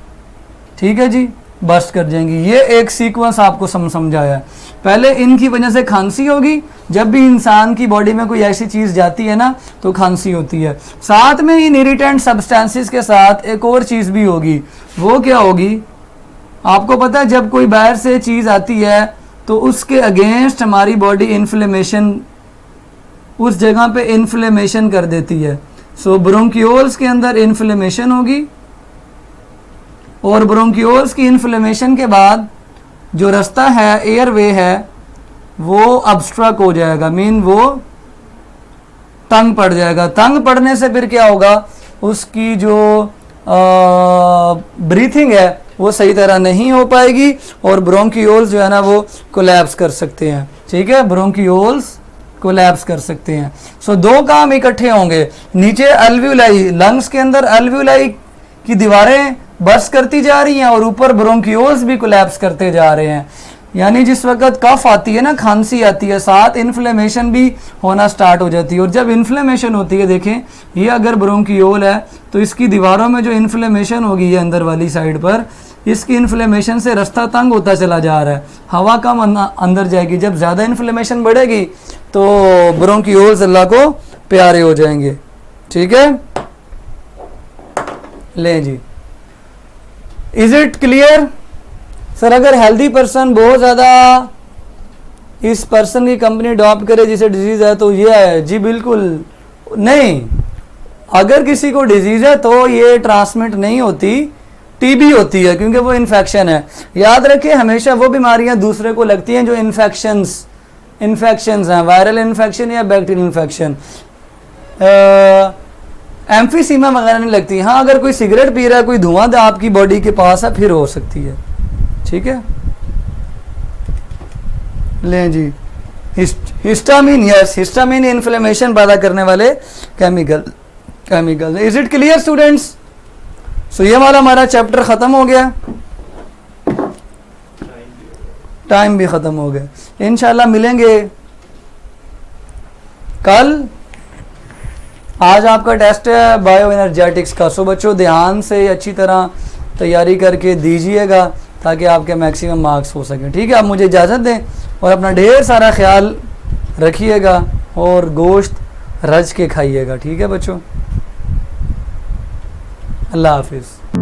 ठीक है जी, बस्ट कर जाएंगी। ये एक सीक्वेंस आपको समझाया है। पहले इनकी वजह से खांसी होगी, जब भी इंसान की बॉडी में कोई ऐसी चीज़ जाती है ना तो खांसी होती है। साथ में इन इरिटेंट सब्सटेंसेस के साथ एक और चीज़ भी होगी। वो क्या होगी, आपको पता है जब कोई बाहर से चीज़ आती है तो उसके अगेंस्ट हमारी बॉडी इन्फ्लेमेशन, उस जगह पे इन्फ्लेमेशन कर देती है। सो ब्रोंकियोल्स के अंदर इन्फ्लेमेशन होगी और ब्रोंकियोल्स की इन्फ्लेमेशन के बाद जो रास्ता है, एयरवे है, वो ऑब्स्ट्रक्ट हो जाएगा, मीन वो तंग पड़ जाएगा। तंग पड़ने से फिर क्या होगा, उसकी जो ब्रीथिंग है वो सही तरह नहीं हो पाएगी और ब्रोंकियोल्स जो है ना वो कोलैप्स कर सकते हैं। ठीक है, ब्रोंकियोल्स कोलैप्स कर सकते हैं। सो दो काम इकट्ठे होंगे, नीचे अल्वुलाई, लंग्स के अंदर अल्वुलाई की दीवारें बर्स्ट करती जा रही हैं और ऊपर ब्रोंकियोल्स भी कोलैप्स करते जा रहे हैं। यानी जिस वक्त कफ आती है ना, खांसी आती है, साथ इन्फ्लेमेशन भी होना स्टार्ट हो जाती है। और जब इन्फ्लेमेशन होती है, देखें ये अगर ब्रोंकियोल है तो इसकी दीवारों में जो इन्फ्लेमेशन होगी ये अंदर वाली साइड पर, इसकी इन्फ्लेमेशन से रास्ता तंग होता चला जा रहा है, हवा कम अंदर जाएगी। जब ज़्यादा इन्फ्लेमेशन बढ़ेगी तो ब्रोंकियोल्स अल्लाह को प्यारे हो जाएंगे। ठीक है, ले जी, इज इट क्लियर सर? अगर हेल्दी पर्सन बहुत ज़्यादा इस पर्सन की कंपनी अडॉप्ट करे जिसे डिजीज़ है तो ये है जी, बिल्कुल नहीं। अगर किसी को डिजीज़ है तो ये ट्रांसमिट नहीं होती, टीबी होती है क्योंकि वो इन्फेक्शन है। याद रखिए हमेशा वो बीमारियां दूसरे को लगती हैं जो इन्फेक्शंस हैं, वायरल इन्फेक्शन या बैक्टीरियल इन्फेक्शन। एम्फीसीमा वगैरह नहीं लगती। हाँ, अगर कोई सिगरेट पी रहा है, कोई धुआं आपकी बॉडी के पास है, फिर हो सकती है। ठीक है, लें जी, हिस्टामिन, यस, हिस्टामिन इन्फ्लेमेशन पैदा करने वाले chemical. Is it clear students? So ये वाला हमारा चैप्टर ख़त्म हो गया, टाइम भी ख़त्म हो गया। इंशाल्लाह मिलेंगे कल। आज आपका टेस्ट है बायो एनर्जेटिक्स का। सो बच्चों ध्यान से अच्छी तरह तैयारी करके दीजिएगा ताकि आपके मैक्सिमम मार्क्स हो सकें। ठीक है, आप मुझे इजाज़त दें और अपना ढेर सारा ख्याल रखिएगा और गोश्त रज के खाइएगा। ठीक है बच्चों, अल्लाह हाफिज़।